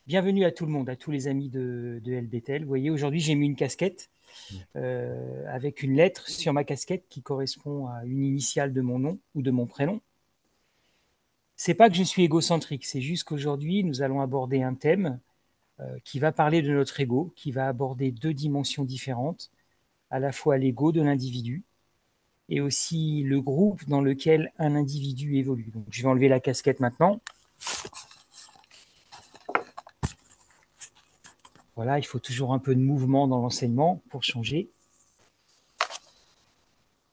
Bienvenue à tout le monde, à tous les amis de LBTL. Vous voyez, aujourd'hui, j'ai mis une casquette avec une lettre sur ma casquette qui correspond à une initiale de mon nom ou de mon prénom. C'est pas que je suis égocentrique, c'est juste qu'aujourd'hui, nous allons aborder un thème qui va parler de notre ego, qui va aborder deux dimensions différentes, à la fois l'ego de l'individu et aussi le groupe dans lequel un individu évolue. Donc, je vais enlever la casquette maintenant. Voilà, il faut toujours un peu de mouvement dans l'enseignement pour changer.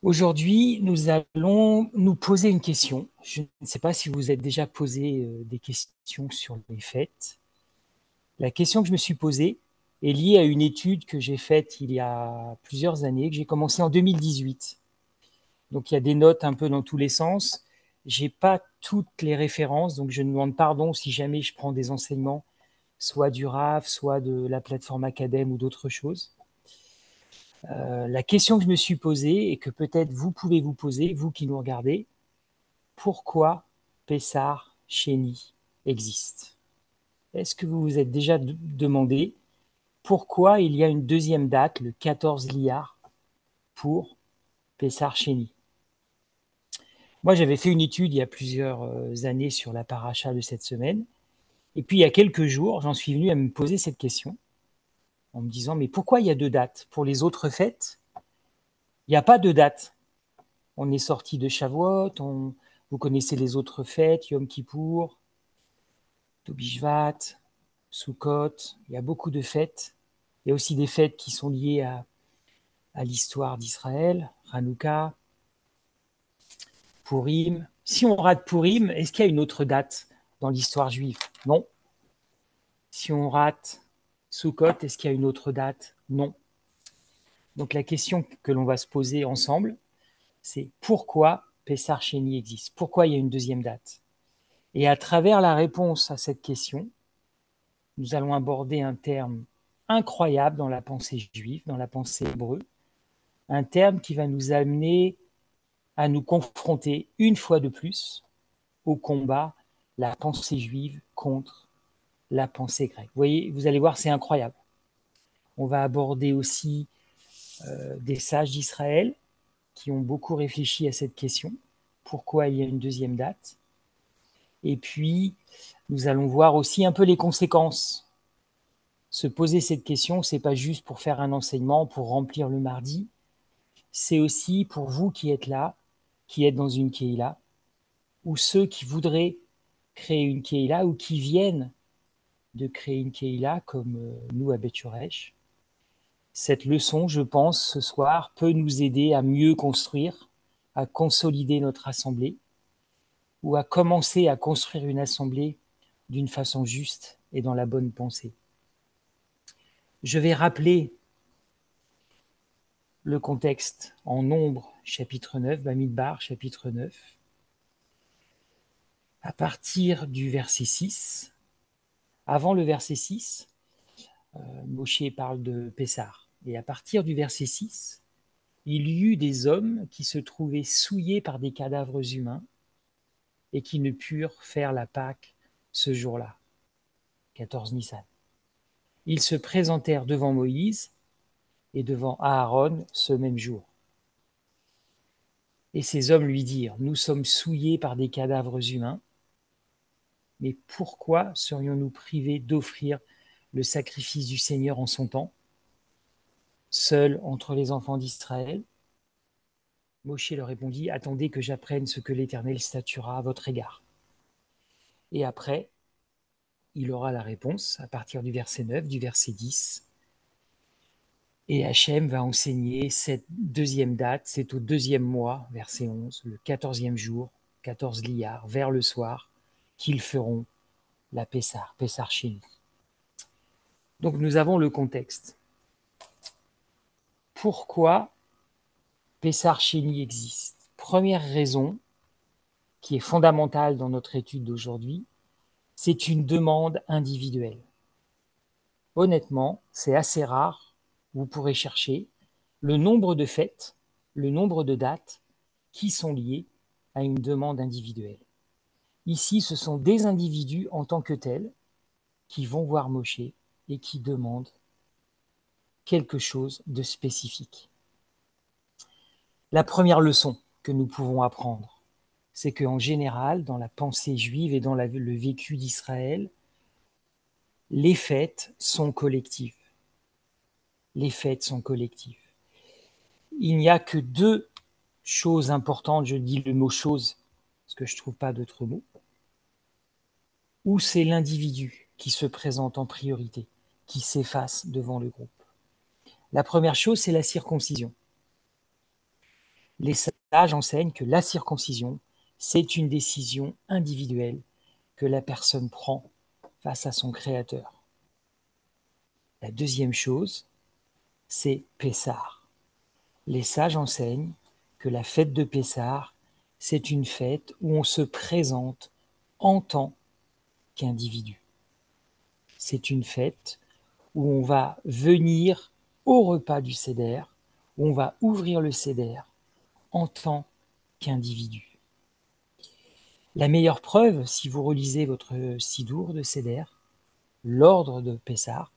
Aujourd'hui, nous allons nous poser une question. Je ne sais pas si vous êtes déjà posé des questions sur les fêtes. La question que je me suis posée est liée à une étude que j'ai faite il y a plusieurs années, que j'ai commencé en 2018. Donc, il y a des notes un peu dans tous les sens. Je n'ai pas toutes les références, donc je demande pardon si jamais je prends des enseignements, soit du RAF, soit de la plateforme Academ ou d'autres choses. La question que je me suis posée et que peut-être vous pouvez vous poser, vous qui nous regardez, pourquoi Pessar Chéni existe? Est-ce que vous vous êtes déjà demandé pourquoi il y a une deuxième date, le 14 Liar, pour Pessar Chéni? Moi, j'avais fait une étude il y a plusieurs années sur la paracha de cette semaine. Et puis, il y a quelques jours, j'en suis venu à me poser cette question en me disant, mais pourquoi il y a deux dates? Pour les autres fêtes, il n'y a pas de date. On est sorti de Shavuot, vous connaissez les autres fêtes, Yom Kippour, Toù Bishvat, Sukkot, il y a beaucoup de fêtes. Il y a aussi des fêtes qui sont liées à l'histoire d'Israël, Hanouka, Purim. Si on rate Purim, est-ce qu'il y a une autre date dans l'histoire juive? Non. Si on rate Sukkot, est-ce qu'il y a une autre date? Non. Donc la question que l'on va se poser ensemble, c'est pourquoi Pessar Chéni existe? Pourquoi il y a une deuxième date? Et à travers la réponse à cette question, nous allons aborder un terme incroyable dans la pensée juive, dans la pensée hébreu, un terme qui va nous amener à nous confronter une fois de plus au combat, la pensée juive contre la pensée grecque. Vous voyez, vous allez voir, c'est incroyable. On va aborder aussi des sages d'Israël qui ont beaucoup réfléchi à cette question. Pourquoi il y a une deuxième date? Et puis, nous allons voir aussi un peu les conséquences. Se poser cette question, c'est pas juste pour faire un enseignement, pour remplir le mardi, c'est aussi pour vous qui êtes là, qui êtes dans une Keïla, ou ceux qui voudraient créer une Keïla, ou qui viennent de créer une Keïla, comme nous à Beth Shoresh. Cette leçon, je pense, ce soir, peut nous aider à mieux construire, à consolider notre assemblée, ou à commencer à construire une assemblée d'une façon juste et dans la bonne pensée. Je vais rappeler le contexte en Nombre, chapitre 9, Bamidbar, chapitre 9. À partir du verset 6, avant le verset 6, Moshe parle de Pessar. Et à partir du verset 6, il y eut des hommes qui se trouvaient souillés par des cadavres humains et qui ne purent faire la Pâque ce jour-là, 14 Nissan. Ils se présentèrent devant Moïse et devant Aaron ce même jour. Et ces hommes lui dirent, nous sommes souillés par des cadavres humains, mais pourquoi serions-nous privés d'offrir le sacrifice du Seigneur en son temps, seul entre les enfants d'Israël? Moshe leur répondit, attendez que j'apprenne ce que l'Éternel statuera à votre égard. Et après, il aura la réponse à partir du verset 9, du verset 10. Et Hachem va enseigner cette deuxième date, c'est au deuxième mois, verset 11, le 14e jour, 14 liards, vers le soir, qu'ils feront la Pessar Chéni. Donc nous avons le contexte. Pourquoi Pessar Chéni existe? Première raison, qui est fondamentale dans notre étude d'aujourd'hui, c'est une demande individuelle. Honnêtement, c'est assez rare, vous pourrez chercher le nombre de fêtes, le nombre de dates qui sont liées à une demande individuelle. Ici, ce sont des individus en tant que tels qui vont voir Moshe et qui demandent quelque chose de spécifique. La première leçon que nous pouvons apprendre, c'est qu'en général, dans la pensée juive et dans le vécu d'Israël, les fêtes sont collectives. Les fêtes sont collectives. Il n'y a que deux choses importantes, je dis le mot chose, parce que je ne trouve pas d'autre mot, où c'est l'individu qui se présente en priorité, qui s'efface devant le groupe. La première chose, c'est la circoncision. Les sages enseignent que la circoncision, c'est une décision individuelle que la personne prend face à son Créateur. La deuxième chose, c'est Pessah. Les sages enseignent que la fête de Pessah, c'est une fête où on se présente en tant qu'individu. C'est une fête où on va venir au repas du Seder, où on va ouvrir le Seder en tant qu'individu. La meilleure preuve, si vous relisez votre Sidour de Seder, l'ordre de Pessah,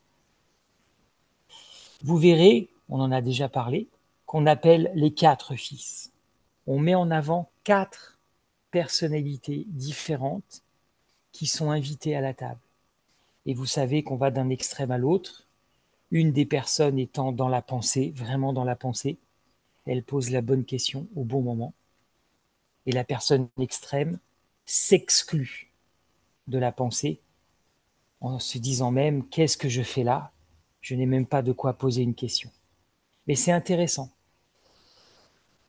vous verrez, on en a déjà parlé, qu'on appelle les 4 fils. On met en avant 4 personnalités différentes qui sont invitées à la table. Et vous savez qu'on va d'un extrême à l'autre, une des personnes étant dans la pensée, vraiment dans la pensée, elle pose la bonne question au bon moment, et la personne extrême s'exclut de la pensée en se disant même « qu'est-ce que je fais là ? Je n'ai même pas de quoi poser une question ». Mais c'est intéressant.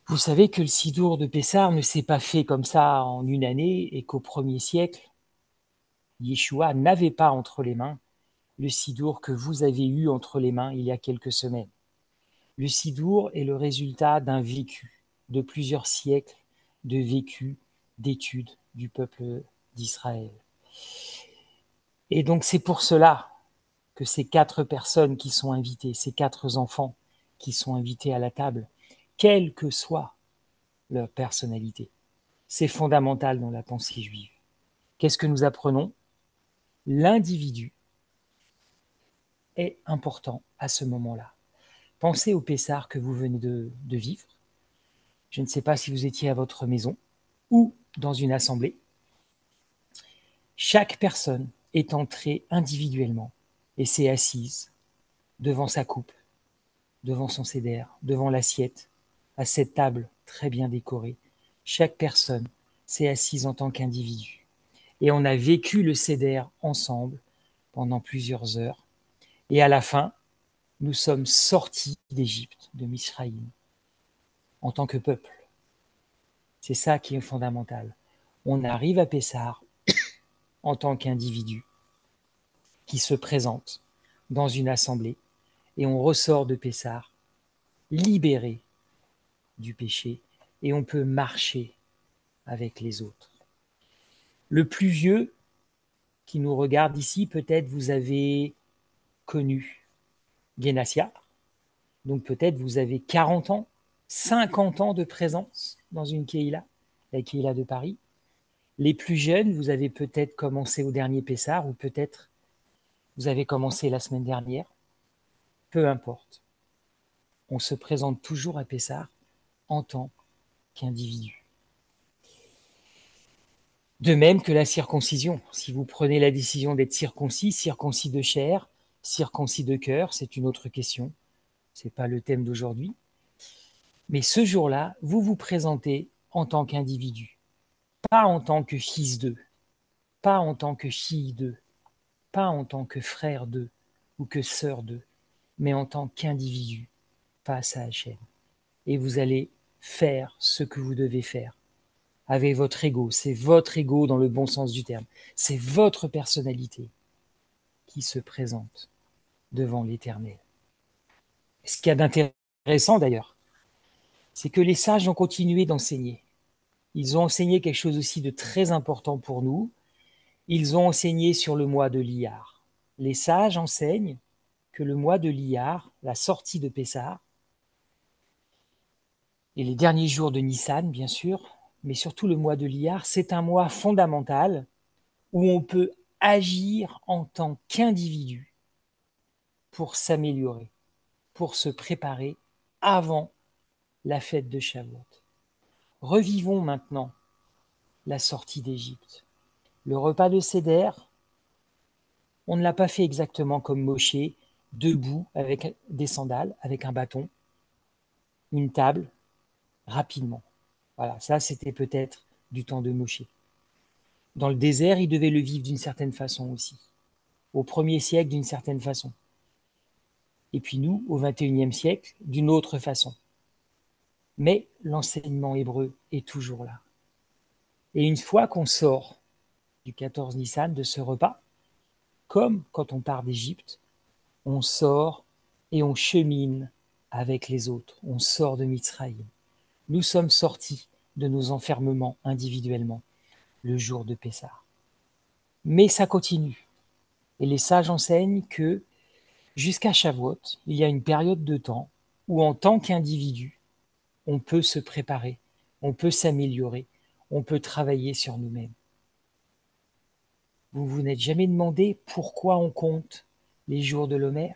Vous savez que le Sidour de Pessah ne s'est pas fait comme ça en une année et qu'au 1er siècle, Yeshua n'avait pas entre les mains le Sidour que vous avez eu entre les mains il y a quelques semaines. Le Sidour est le résultat d'un vécu, de plusieurs siècles de vécu, d'études du peuple d'Israël. Et donc c'est pour cela que ces 4 personnes qui sont invitées, ces 4 enfants qui sont invités à la table, quelle que soit leur personnalité, c'est fondamental dans la pensée juive. Qu'est-ce que nous apprenons ? L'individu est important à ce moment-là. Pensez au Pessah que vous venez de vivre. Je ne sais pas si vous étiez à votre maison ou dans une assemblée. Chaque personne est entrée individuellement et s'est assise devant sa coupe, devant son seder, devant l'assiette, à cette table très bien décorée. Chaque personne s'est assise en tant qu'individu. Et on a vécu le seder ensemble pendant plusieurs heures. Et à la fin, nous sommes sortis d'Égypte, de Misraïm, en tant que peuple. C'est ça qui est fondamental. On arrive à Pessah en tant qu'individu qui se présente dans une assemblée et on ressort de Pessah libéré du péché et on peut marcher avec les autres. Le plus vieux qui nous regarde ici, peut-être vous avez connu Guénassia, donc peut-être vous avez 40 ans, 50 ans de présence dans une Kehila, la Kehila de Paris. Les plus jeunes, vous avez peut-être commencé au dernier Pessah ou peut-être vous avez commencé la semaine dernière. Peu importe. On se présente toujours à Pessah en tant qu'individu. De même que la circoncision. Si vous prenez la décision d'être circoncis, circoncis de chair, circoncis de cœur, c'est une autre question. Ce n'est pas le thème d'aujourd'hui. Mais ce jour-là, vous vous présentez en tant qu'individu. Pas en tant que fils d'eux, pas en tant que fille d'eux, pas en tant que frère d'eux ou que sœur d'eux, mais en tant qu'individu face à Hachem. Et vous allez faire ce que vous devez faire avec votre ego. C'est votre ego dans le bon sens du terme. C'est votre personnalité qui se présente devant l'Éternel. Ce qu'il y a d'intéressant d'ailleurs, c'est que les sages ont continué d'enseigner. Ils ont enseigné quelque chose aussi de très important pour nous. Ils ont enseigné sur le mois de l'Iyar. Les sages enseignent que le mois de l'Iyar, la sortie de Pessah, et les derniers jours de Nissan, bien sûr, mais surtout le mois de l'Iyar, c'est un mois fondamental où on peut agir en tant qu'individu pour s'améliorer, pour se préparer avant la fête de Shavuot. Revivons maintenant la sortie d'Égypte. Le repas de Seder, on ne l'a pas fait exactement comme Moshe, debout avec des sandales, avec un bâton, une table, rapidement. Voilà, ça c'était peut-être du temps de Moshe. Dans le désert, il devait le vivre d'une certaine façon aussi. Au 1er siècle, d'une certaine façon. Et puis nous, au 21e siècle, d'une autre façon. Mais l'enseignement hébreu est toujours là. Et une fois qu'on sort du 14 Nissan, de ce repas, comme quand on part d'Égypte, on sort et on chemine avec les autres. On sort de Mitzrayim. Nous sommes sortis de nos enfermements individuellement le jour de Pessah. Mais ça continue. Et les sages enseignent que jusqu'à Shavuot, il y a une période de temps où en tant qu'individu, on peut se préparer, on peut s'améliorer, on peut travailler sur nous-mêmes. Vous vous n'êtes jamais demandé pourquoi on compte les jours de l'Omer?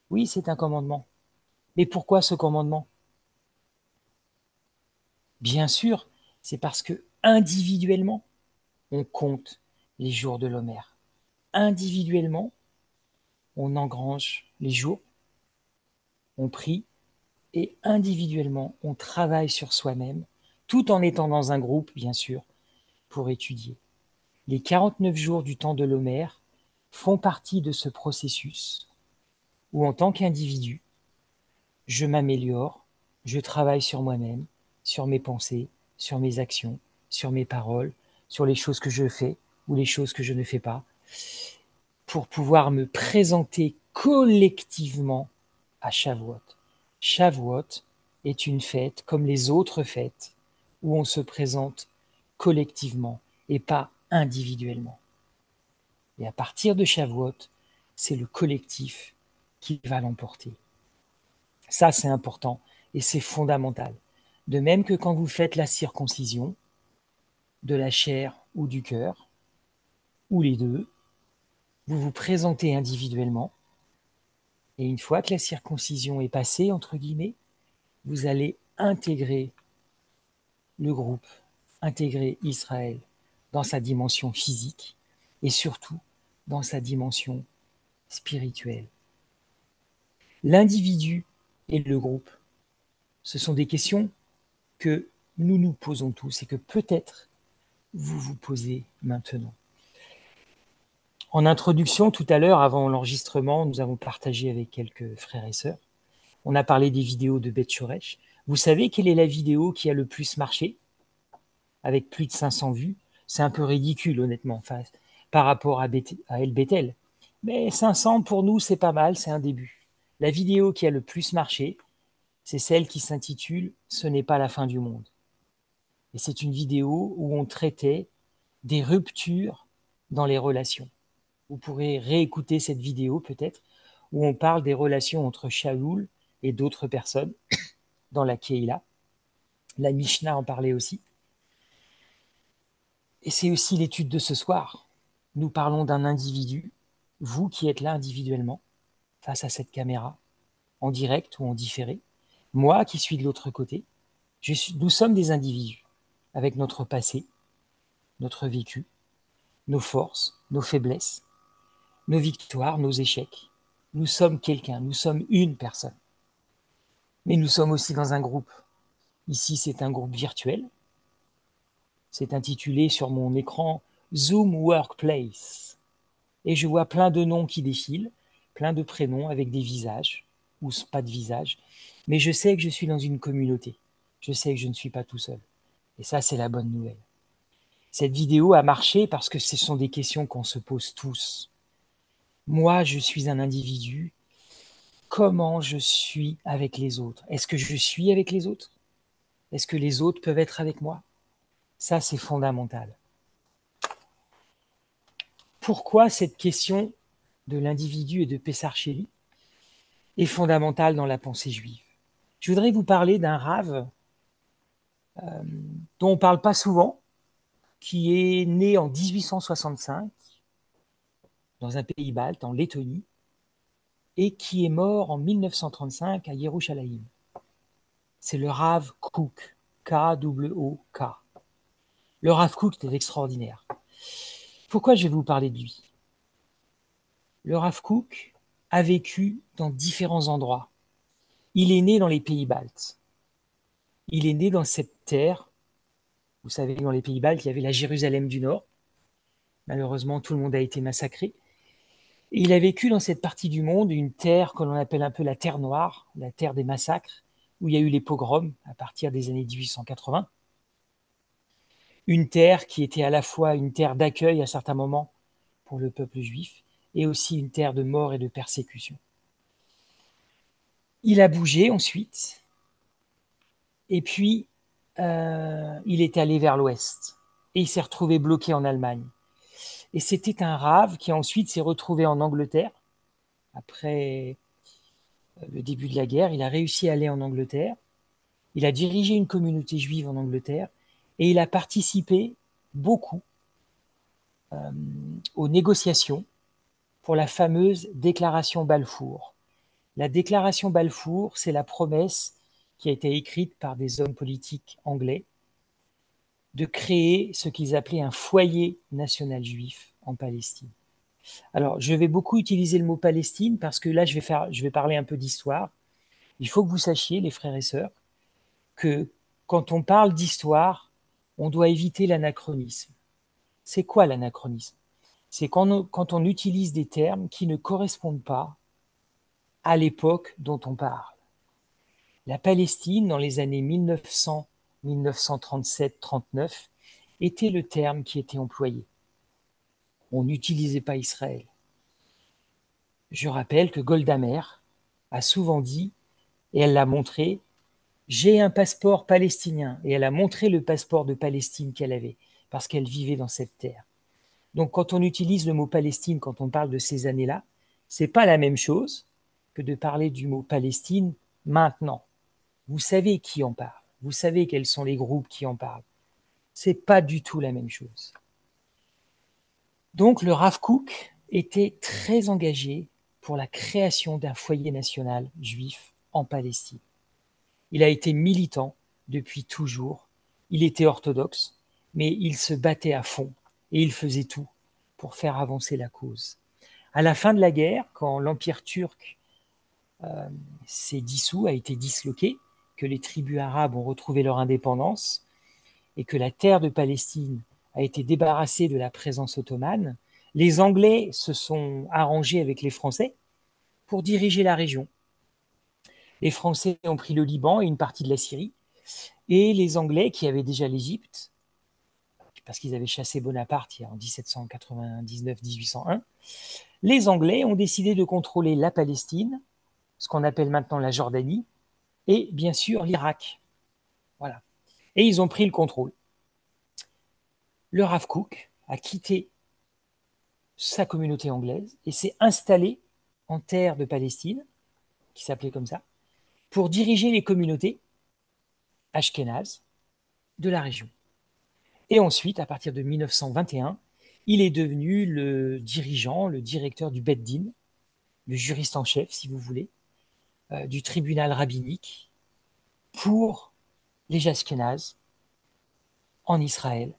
Oui, c'est un commandement. Mais pourquoi ce commandement? Bien sûr, c'est parce que individuellement, on compte les jours de l'Omer. Individuellement, on engrange les jours, on prie, et individuellement, on travaille sur soi-même, tout en étant dans un groupe, bien sûr, pour étudier. Les 49 jours du temps de l'Omer font partie de ce processus où, en tant qu'individu, je m'améliore, je travaille sur moi-même, sur mes pensées, sur mes actions, sur mes paroles, sur les choses que je fais ou les choses que je ne fais pas, pour pouvoir me présenter collectivement à Shavuot. Shavuot est une fête comme les autres fêtes où on se présente collectivement et pas individuellement. Et à partir de Shavuot, c'est le collectif qui va l'emporter. Ça, c'est important et c'est fondamental. De même que quand vous faites la circoncision, de la chair ou du cœur, ou les deux, vous vous présentez individuellement, et une fois que la circoncision est passée, entre guillemets, vous allez intégrer le groupe, intégrer Israël dans sa dimension physique et surtout dans sa dimension spirituelle. L'individu et le groupe, ce sont des questions que nous nous posons tous et que peut-être vous vous posez maintenant. En introduction, tout à l'heure, avant l'enregistrement, nous avons partagé avec quelques frères et sœurs. On a parlé des vidéos de Beth Shoresh. Vous savez quelle est la vidéo qui a le plus marché, avec plus de 500 vues? C'est un peu ridicule, honnêtement, par rapport à El Bethel. Mais 500, pour nous, c'est pas mal, c'est un début. La vidéo qui a le plus marché, c'est celle qui s'intitule « Ce n'est pas la fin du monde ». Et c'est une vidéo où on traitait des ruptures dans les relations. Vous pourrez réécouter cette vidéo peut-être, où on parle des relations entre Shaoul et d'autres personnes dans la Keïla. La Mishnah en parlait aussi. Et c'est aussi l'étude de ce soir. Nous parlons d'un individu, vous qui êtes là individuellement, face à cette caméra, en direct ou en différé, moi qui suis de l'autre côté. Nous sommes des individus, avec notre passé, notre vécu, nos forces, nos faiblesses, nos victoires, nos échecs. Nous sommes quelqu'un, nous sommes une personne. Mais nous sommes aussi dans un groupe. Ici, c'est un groupe virtuel. C'est intitulé sur mon écran Zoom Workplace. Et je vois plein de noms qui défilent, plein de prénoms avec des visages, ou pas de visage. Mais je sais que je suis dans une communauté. Je sais que je ne suis pas tout seul. Et ça, c'est la bonne nouvelle. Cette vidéo a marché parce que ce sont des questions qu'on se pose tous. Moi, je suis un individu. Comment je suis avec les autres? Est-ce que je suis avec les autres? Est-ce que les autres peuvent être avec moi? Ça, c'est fondamental. Pourquoi cette question de l'individu et de Pessar Sheli est fondamentale dans la pensée juive? Je voudrais vous parler d'un rave dont on ne parle pas souvent, qui est né en 1865 dans un pays balte, en Lettonie, et qui est mort en 1935 à Yerushalayim. C'est le Rav Kook, K-W-O-K. Le Rav Kook était extraordinaire. Pourquoi je vais vous parler de lui? Le Rav Kook a vécu dans différents endroits. Il est né dans les pays baltes. Il est né dans cette terre. Vous savez, dans les pays baltes, il y avait la Jérusalem du Nord. Malheureusement, tout le monde a été massacré. Et il a vécu dans cette partie du monde, une terre que l'on appelle un peu la terre noire, la terre des massacres, où il y a eu les pogroms à partir des années 1880. Une terre qui était à la fois une terre d'accueil à certains moments pour le peuple juif, et aussi une terre de mort et de persécution. Il a bougé ensuite, et puis il est allé vers l'ouest, et il s'est retrouvé bloqué en Allemagne. Et c'était un rave qui ensuite s'est retrouvé en Angleterre. Après le début de la guerre, il a réussi à aller en Angleterre. Il a dirigé une communauté juive en Angleterre, et il a participé beaucoup aux négociations pour la fameuse déclaration Balfour. La déclaration Balfour, c'est la promesse qui a été écrite par des hommes politiques anglais de créer ce qu'ils appelaient un foyer national juif en Palestine. Alors, je vais beaucoup utiliser le mot Palestine parce que là, je vais parler un peu d'histoire. Il faut que vous sachiez, les frères et sœurs, que quand on parle d'histoire, on doit éviter l'anachronisme. C'est quoi l'anachronisme? C'est quand on utilise des termes qui ne correspondent pas à l'époque dont on parle. La Palestine, dans les années 1900, 1937, 39, était le terme qui était employé. On n'utilisait pas Israël. Je rappelle que Golda Meir a souvent dit, et elle l'a montré, j'ai un passeport palestinien. Et elle a montré le passeport de Palestine qu'elle avait, parce qu'elle vivait dans cette terre. Donc quand on utilise le mot Palestine, quand on parle de ces années-là, c'est pas la même chose que de parler du mot Palestine maintenant. Vous savez qui en parle. Vous savez quels sont les groupes qui en parlent. C'est pas du tout la même chose. Donc le Rav Kook était très engagé pour la création d'un foyer national juif en Palestine. Il a été militant depuis toujours. Il était orthodoxe, mais il se battait à fond et il faisait tout pour faire avancer la cause. À la fin de la guerre, quand l'Empire turc s'est dissous, a été disloqué, que les tribus arabes ont retrouvé leur indépendance et que la terre de Palestine a été débarrassée de la présence ottomane, les Anglais se sont arrangés avec les Français pour diriger la région. Les Français ont pris le Liban et une partie de la Syrie, et les Anglais, qui avaient déjà l'Égypte, parce qu'ils avaient chassé Bonaparte en 1799-1801, les Anglais ont décidé de contrôler la Palestine, ce qu'on appelle maintenant la Jordanie, et bien sûr l'Irak. Voilà. Et ils ont pris le contrôle. Le Rav Kook a quitté sa communauté anglaise et s'est installé en terre de Palestine, qui s'appelait comme ça, pour diriger les communautés ashkénazes de la région. Et ensuite, à partir de 1921, il est devenu le dirigeant, le directeur du Beth Din, le juriste en chef, si vous voulez, du tribunal rabbinique pour les Ashkénazes en Israël.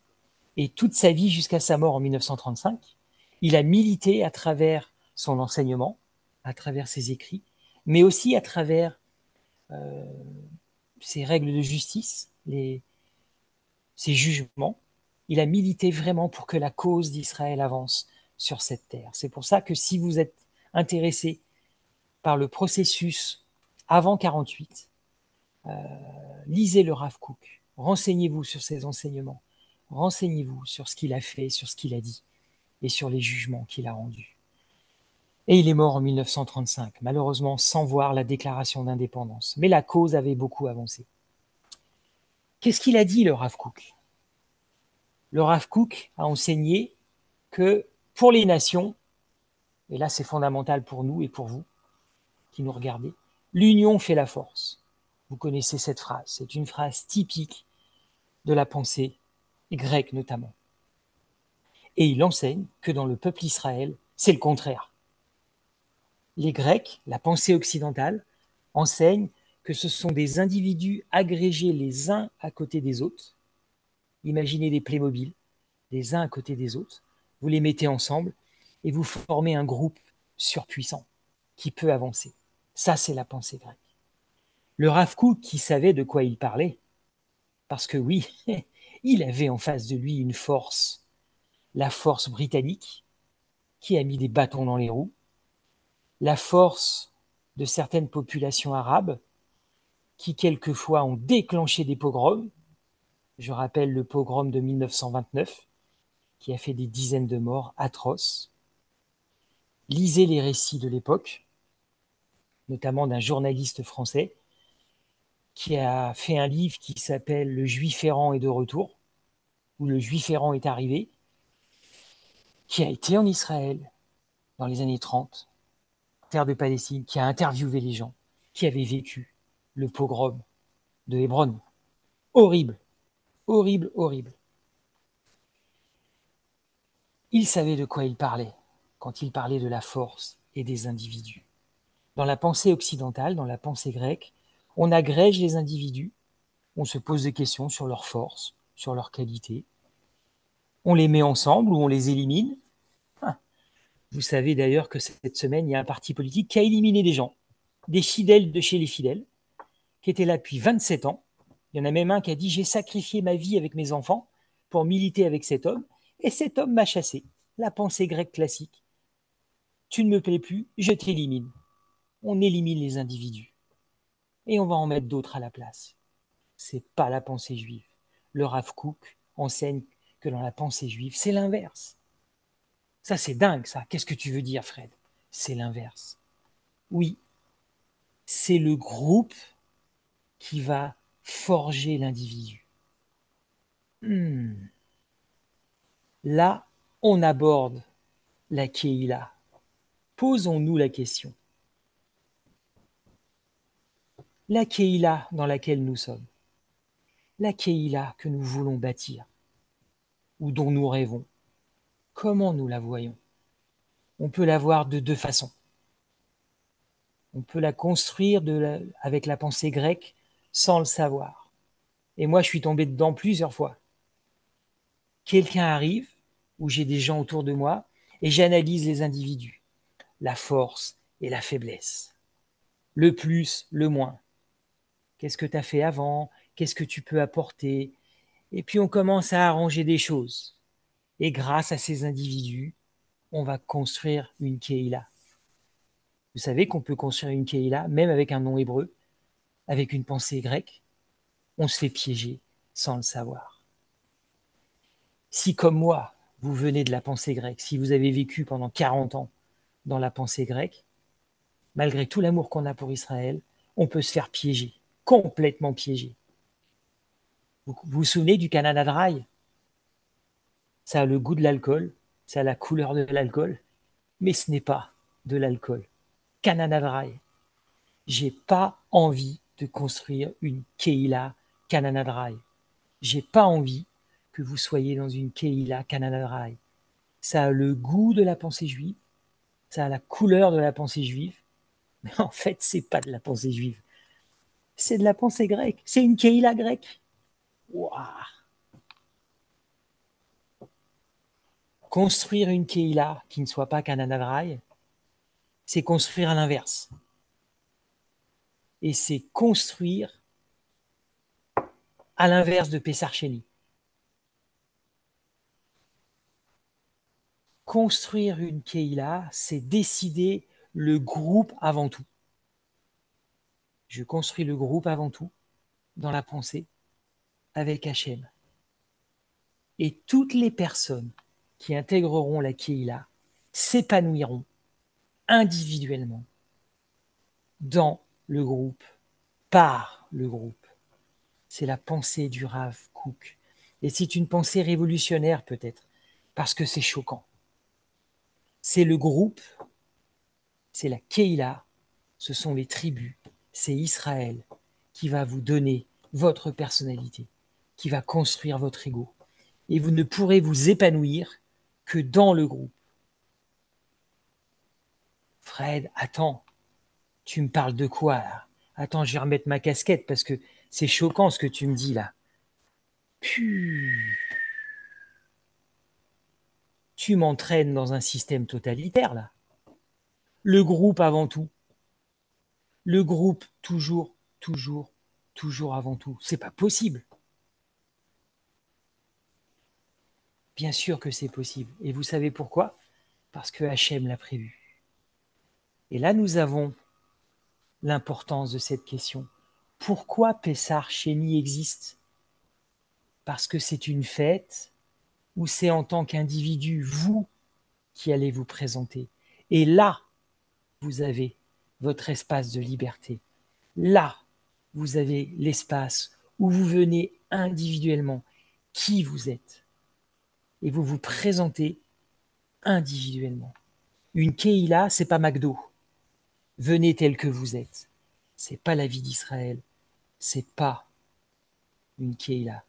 Et toute sa vie jusqu'à sa mort en 1935, il a milité à travers son enseignement, à travers ses écrits, mais aussi à travers ses règles de justice, ses jugements. Il a milité vraiment pour que la cause d'Israël avance sur cette terre. C'est pour ça que si vous êtes intéressé par le processus avant 48, lisez le Rav Kook, renseignez-vous sur ses enseignements, renseignez-vous sur ce qu'il a fait, sur ce qu'il a dit et sur les jugements qu'il a rendus. Et il est mort en 1935, malheureusement sans voir la déclaration d'indépendance. Mais la cause avait beaucoup avancé. Qu'est-ce qu'il a dit, le Rav Kook? Le Rav Kook a enseigné que pour les nations, et là c'est fondamental pour nous et pour vous qui nous regardez, l'union fait la force. Vous connaissez cette phrase, c'est une phrase typique de la pensée grecque notamment. Et il enseigne que dans le peuple Israël, C'est le contraire. Les Grecs, la pensée occidentale, enseignent que ce sont des individus agrégés les uns à côté des autres. Imaginez des Playmobil, les uns à côté des autres. Vous les mettez ensemble et vous formez un groupe surpuissant qui peut avancer. Ça, c'est la pensée grecque. Le Rav Kook, qui savait de quoi il parlait, parce que oui, il avait en face de lui une force, la force britannique, qui a mis des bâtons dans les roues, la force de certaines populations arabes, qui quelquefois ont déclenché des pogroms. Je rappelle le pogrom de 1929, qui a fait des dizaines de morts atroces. Lisez les récits de l'époque, notamment d'un journaliste français, qui a fait un livre qui s'appelle Le Juif errant est de retour, où le Juif errant est arrivé, qui a été en Israël dans les années 30, terre de Palestine, qui a interviewé les gens qui avaient vécu le pogrom de Hébron. Horrible, horrible, horrible. Il savait de quoi il parlait quand il parlait de la force et des individus. Dans la pensée occidentale, dans la pensée grecque, on agrège les individus, on se pose des questions sur leur force, sur leur qualité, on les met ensemble ou on les élimine. Ah, vous savez d'ailleurs que cette semaine, il y a un parti politique qui a éliminé des gens, des fidèles de chez les fidèles, qui étaient là depuis 27 ans. Il y en a même un qui a dit « J'ai sacrifié ma vie avec mes enfants pour militer avec cet homme, et cet homme m'a chassé. » La pensée grecque classique. Tu ne me plais plus, je t'élimine. On élimine les individus. Et on va en mettre d'autres à la place. C'est pas la pensée juive. Le Rav Kook enseigne que dans la pensée juive, c'est l'inverse. Ça, c'est dingue, ça. Qu'est-ce que tu veux dire, Fred? C'est l'inverse. Oui, c'est le groupe qui va forger l'individu. Là, on aborde la Kehila. Posons-nous la question. La Kehila dans laquelle nous sommes, la Kehila que nous voulons bâtir, ou dont nous rêvons, comment nous la voyons? On peut la voir de deux façons. On peut la construire avec la pensée grecque sans le savoir. Et moi, je suis tombé dedans plusieurs fois. Quelqu'un arrive, où j'ai des gens autour de moi, et j'analyse les individus, la force et la faiblesse, le plus, le moins. Qu'est-ce que tu as fait avant? Qu'est-ce que tu peux apporter? Et puis on commence à arranger des choses. Et grâce à ces individus, on va construire une Kehila. Vous savez qu'on peut construire une Kehila, même avec un nom hébreu, avec une pensée grecque. On se fait piéger sans le savoir. Si, comme moi, vous venez de la pensée grecque, si vous avez vécu pendant 40 ans dans la pensée grecque, malgré tout l'amour qu'on a pour Israël, on peut se faire piéger, complètement piéger. Vous vous souvenez du Canada Dry? Ça a le goût de l'alcool, ça a la couleur de l'alcool, mais ce n'est pas de l'alcool. Canada Dry. J'ai pas envie de construire une Kehila Canada Dry. J'ai pas envie que vous soyez dans une Kehila Canada Dry. Ça a le goût de la pensée juive, ça a la couleur de la pensée juive, mais en fait, c'est pas de la pensée juive. C'est de la pensée grecque. C'est une Kehila grecque. Waouh! Construire une Kehila qui ne soit pas Canada Dry, c'est construire à l'inverse. Et c'est construire à l'inverse de Pessar Sheni. Construire une Kehila, c'est décider le groupe avant tout. Je construis le groupe avant tout, dans la pensée, avec Hachem. Et toutes les personnes qui intégreront la Kehila s'épanouiront individuellement dans le groupe, par le groupe. C'est la pensée du Rav Kook. Et c'est une pensée révolutionnaire peut-être, parce que c'est choquant. C'est le groupe, c'est la Kehila, ce sont les tribus, c'est Israël qui va vous donner votre personnalité, qui va construire votre ego. Et vous ne pourrez vous épanouir que dans le groupe. Fred, attends, tu me parles de quoi là? Attends, je vais remettre ma casquette parce que c'est choquant ce que tu me dis là. Puh. Tu m'entraînes dans un système totalitaire là. Le groupe avant tout. Le groupe toujours, toujours, toujours avant tout. C'est pas possible. Bien sûr que c'est possible. Et vous savez pourquoi? Parce que Hachem l'a prévu. Et là, nous avons l'importance de cette question. Pourquoi Pessar Chéni existe? Parce que c'est une fête où c'est en tant qu'individu, vous, qui allez vous présenter. Et là, vous avez votre espace de liberté. Là, vous avez l'espace où vous venez individuellement qui vous êtes et vous vous présentez individuellement. Une Keïla, c'est pas McDo. Venez tel que vous êtes. C'est pas la vie d'Israël. C'est pas une Keïla.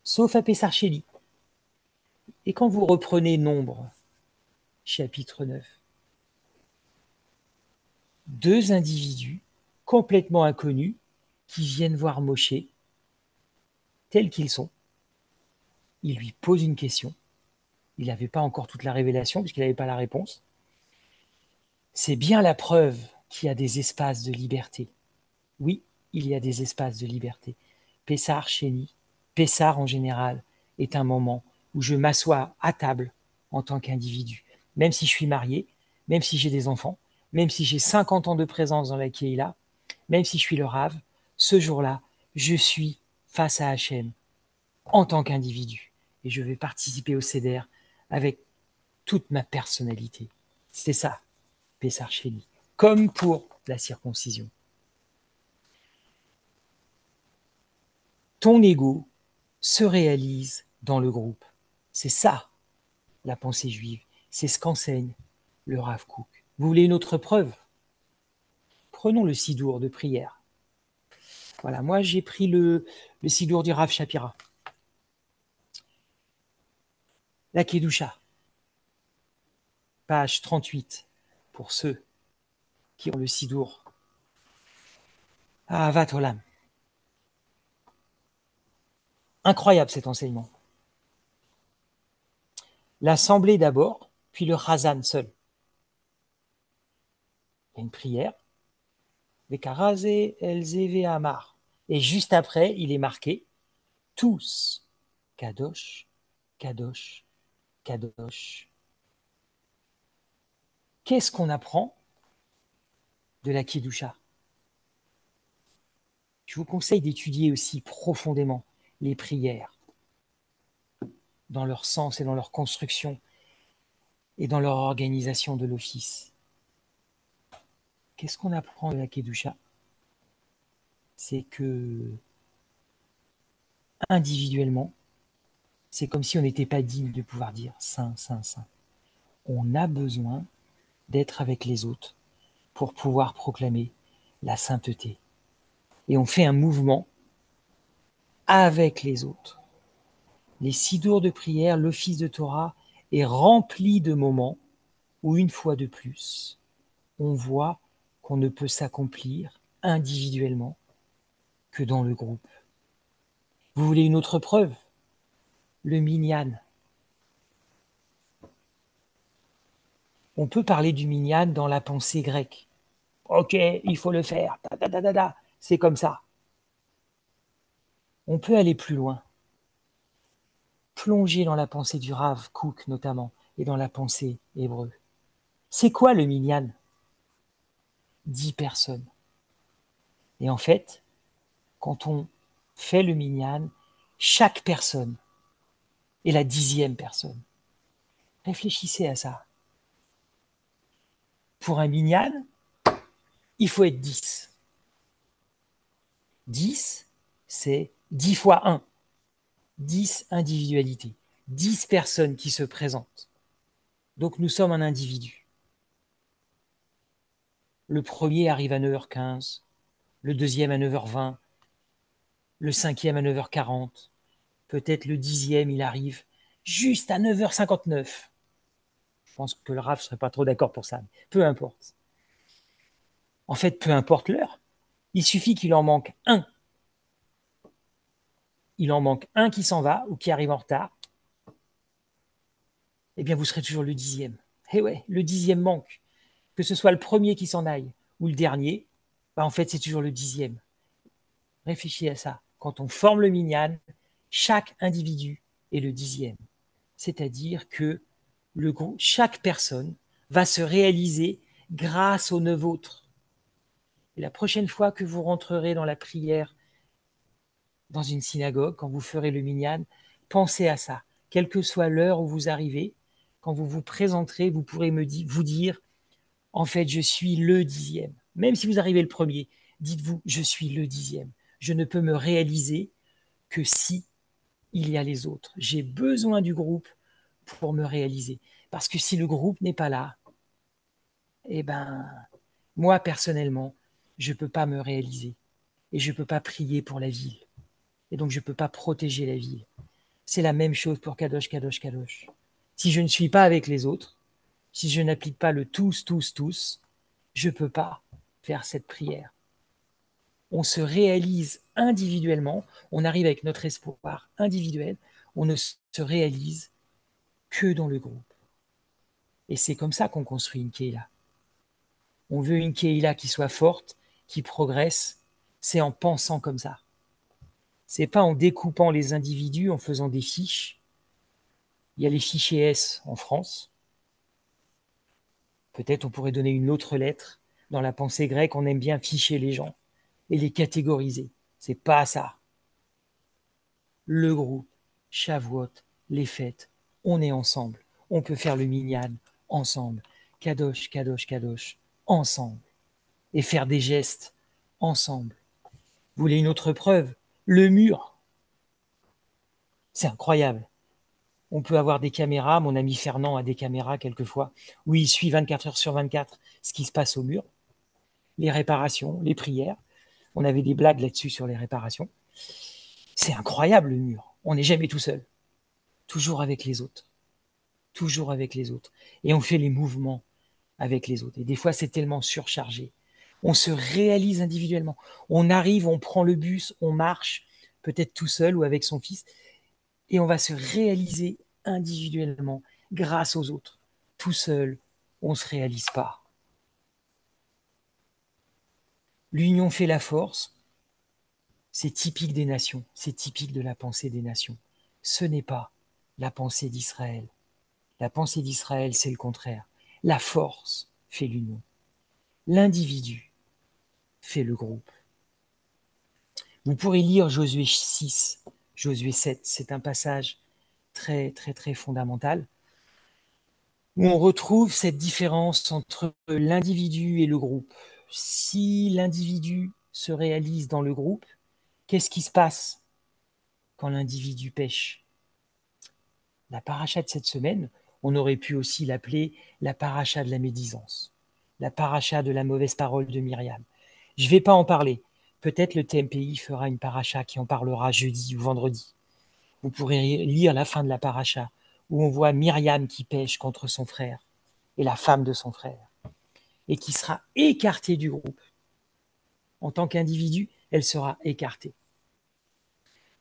Sauf à Pessar Sheli. Et quand vous reprenez Nombre, chapitre 9, deux individus complètement inconnus qui viennent voir Moshe tels qu'ils sont. Ils lui posent une question. Il n'avait pas encore toute la révélation puisqu'il n'avait pas la réponse. C'est bien la preuve qu'il y a des espaces de liberté. Oui, il y a des espaces de liberté. Pessar Chéni, Pessar en général, est un moment où je m'assois à table en tant qu'individu. Même si je suis marié, même si j'ai des enfants, même si j'ai 50 ans de présence dans la Keïla, même si je suis le Rav, ce jour-là, je suis face à Hachem en tant qu'individu. Et je vais participer au Seder avec toute ma personnalité. C'est ça, Pessar Chéni. Comme pour la circoncision. Ton ego se réalise dans le groupe. C'est ça, la pensée juive. C'est ce qu'enseigne le Rav Kook. Vous voulez une autre preuve? Prenons le sidour de prière. Voilà, moi j'ai pris le sidour du Rav Shapira. La Kedusha, page 38, pour ceux qui ont le sidour. Ahavat Olam. Incroyable cet enseignement. L'assemblée d'abord, puis le Chazan seul. Il y a une prière. Vekaraze elzeve amar. Et juste après, il est marqué tous. Kadosh, Kadosh, Kadosh. Qu'est-ce qu'on apprend de la Kidusha? Je vous conseille d'étudier aussi profondément les prières, dans leur sens et dans leur construction et dans leur organisation de l'office. Qu'est-ce qu'on apprend de la Kedusha? C'est que, individuellement, c'est comme si on n'était pas digne de pouvoir dire Saint, Saint, Saint. On a besoin d'être avec les autres pour pouvoir proclamer la sainteté. Et on fait un mouvement avec les autres. Les sidours de prière, l'office de Torah est rempli de moments où, une fois de plus, on voit qu'on ne peut s'accomplir individuellement que dans le groupe. Vous voulez une autre preuve? Le minyan. On peut parler du minyan dans la pensée grecque. Ok, il faut le faire. C'est comme ça. On peut aller plus loin. Plonger dans la pensée du Rav Kook notamment et dans la pensée hébreu. C'est quoi le minyan? 10 personnes. Et en fait, quand on fait le minyan, chaque personne est la 10e personne. Réfléchissez à ça. Pour un minyan, il faut être 10. 10, c'est 10 fois 1. 10 individualités. 10 personnes qui se présentent. Donc nous sommes un individu. Le premier arrive à 9h15, le deuxième à 9h20, le cinquième à 9h40, peut-être le 10e il arrive juste à 9h59. pense que le Rav ne serait pas trop d'accord pour ça. Mais peu importe. En fait, peu importe l'heure. Il suffit qu'il en manque un. Il en manque un qui s'en va ou qui arrive en retard. Eh bien, vous serez toujours le 10e. Eh ouais, le 10e manque. Que ce soit le premier qui s'en aille ou le dernier, en fait, c'est toujours le 10e. Réfléchissez à ça. Quand on forme le minyan, chaque individu est le 10e. C'est-à-dire que chaque personne va se réaliser grâce aux 9 autres. Et la prochaine fois que vous rentrerez dans la prière, dans une synagogue, quand vous ferez le minyan, pensez à ça. Quelle que soit l'heure où vous arrivez, quand vous vous présenterez, vous pourrez vous dire, en fait, je suis le 10e. Même si vous arrivez le premier, dites-vous, je suis le 10e. Je ne peux me réaliser que si il y a les autres. J'ai besoin du groupe pour me réaliser. Parce que si le groupe n'est pas là, eh ben, moi, personnellement, je ne peux pas me réaliser. Et je ne peux pas prier pour la ville. Et donc, je ne peux pas protéger la ville. C'est la même chose pour Kadosh, Kadosh, Kadosh. Si je ne suis pas avec les autres, si je n'applique pas le tous, tous, tous, je ne peux pas faire cette prière. On se réalise individuellement, on arrive avec notre espoir individuel, on ne se réalise que dans le groupe. Et c'est comme ça qu'on construit une Keïla. On veut une Keïla qui soit forte, qui progresse, c'est en pensant comme ça. C'est pas en découpant les individus, en faisant des fiches. Il y a les fichiers S en France. Peut-être on pourrait donner une autre lettre. Dans la pensée grecque, on aime bien ficher les gens et les catégoriser. C'est pas ça. Le groupe, Shavuot, les fêtes, on est ensemble. On peut faire le minyan ensemble. Kadosh, Kadosh, Kadosh, ensemble. Et faire des gestes ensemble. Vous voulez une autre preuve? Le mur. C'est incroyable. On peut avoir des caméras, mon ami Fernand a des caméras quelquefois, où il suit 24 heures sur 24 ce qui se passe au mur, les réparations, les prières. On avait des blagues là-dessus sur les réparations. C'est incroyable le mur. On n'est jamais tout seul. Toujours avec les autres. Toujours avec les autres. Et on fait les mouvements avec les autres. Et des fois, c'est tellement surchargé. On se réalise individuellement. On arrive, on prend le bus, on marche, peut-être tout seul ou avec son fils, et on va se réaliser individuellement grâce aux autres. Tout seul, on ne se réalise pas. L'union fait la force, c'est typique des nations, c'est typique de la pensée des nations. Ce n'est pas la pensée d'Israël. La pensée d'Israël, c'est le contraire. La force fait l'union. L'individu fait le groupe. Vous pourrez lire Josué 6, Josué 7, c'est un passage très, très, très fondamental, où on retrouve cette différence entre l'individu et le groupe. Si l'individu se réalise dans le groupe, qu'est-ce qui se passe quand l'individu pêche? La paracha de cette semaine, on aurait pu aussi l'appeler la paracha de la médisance, la paracha de la mauvaise parole de Myriam. Je ne vais pas en parler. Peut-être le TMPI fera une paracha qui en parlera jeudi ou vendredi. Vous pourrez lire la fin de la paracha, où on voit Myriam qui pêche contre son frère et la femme de son frère, et qui sera écartée du groupe. En tant qu'individu, elle sera écartée.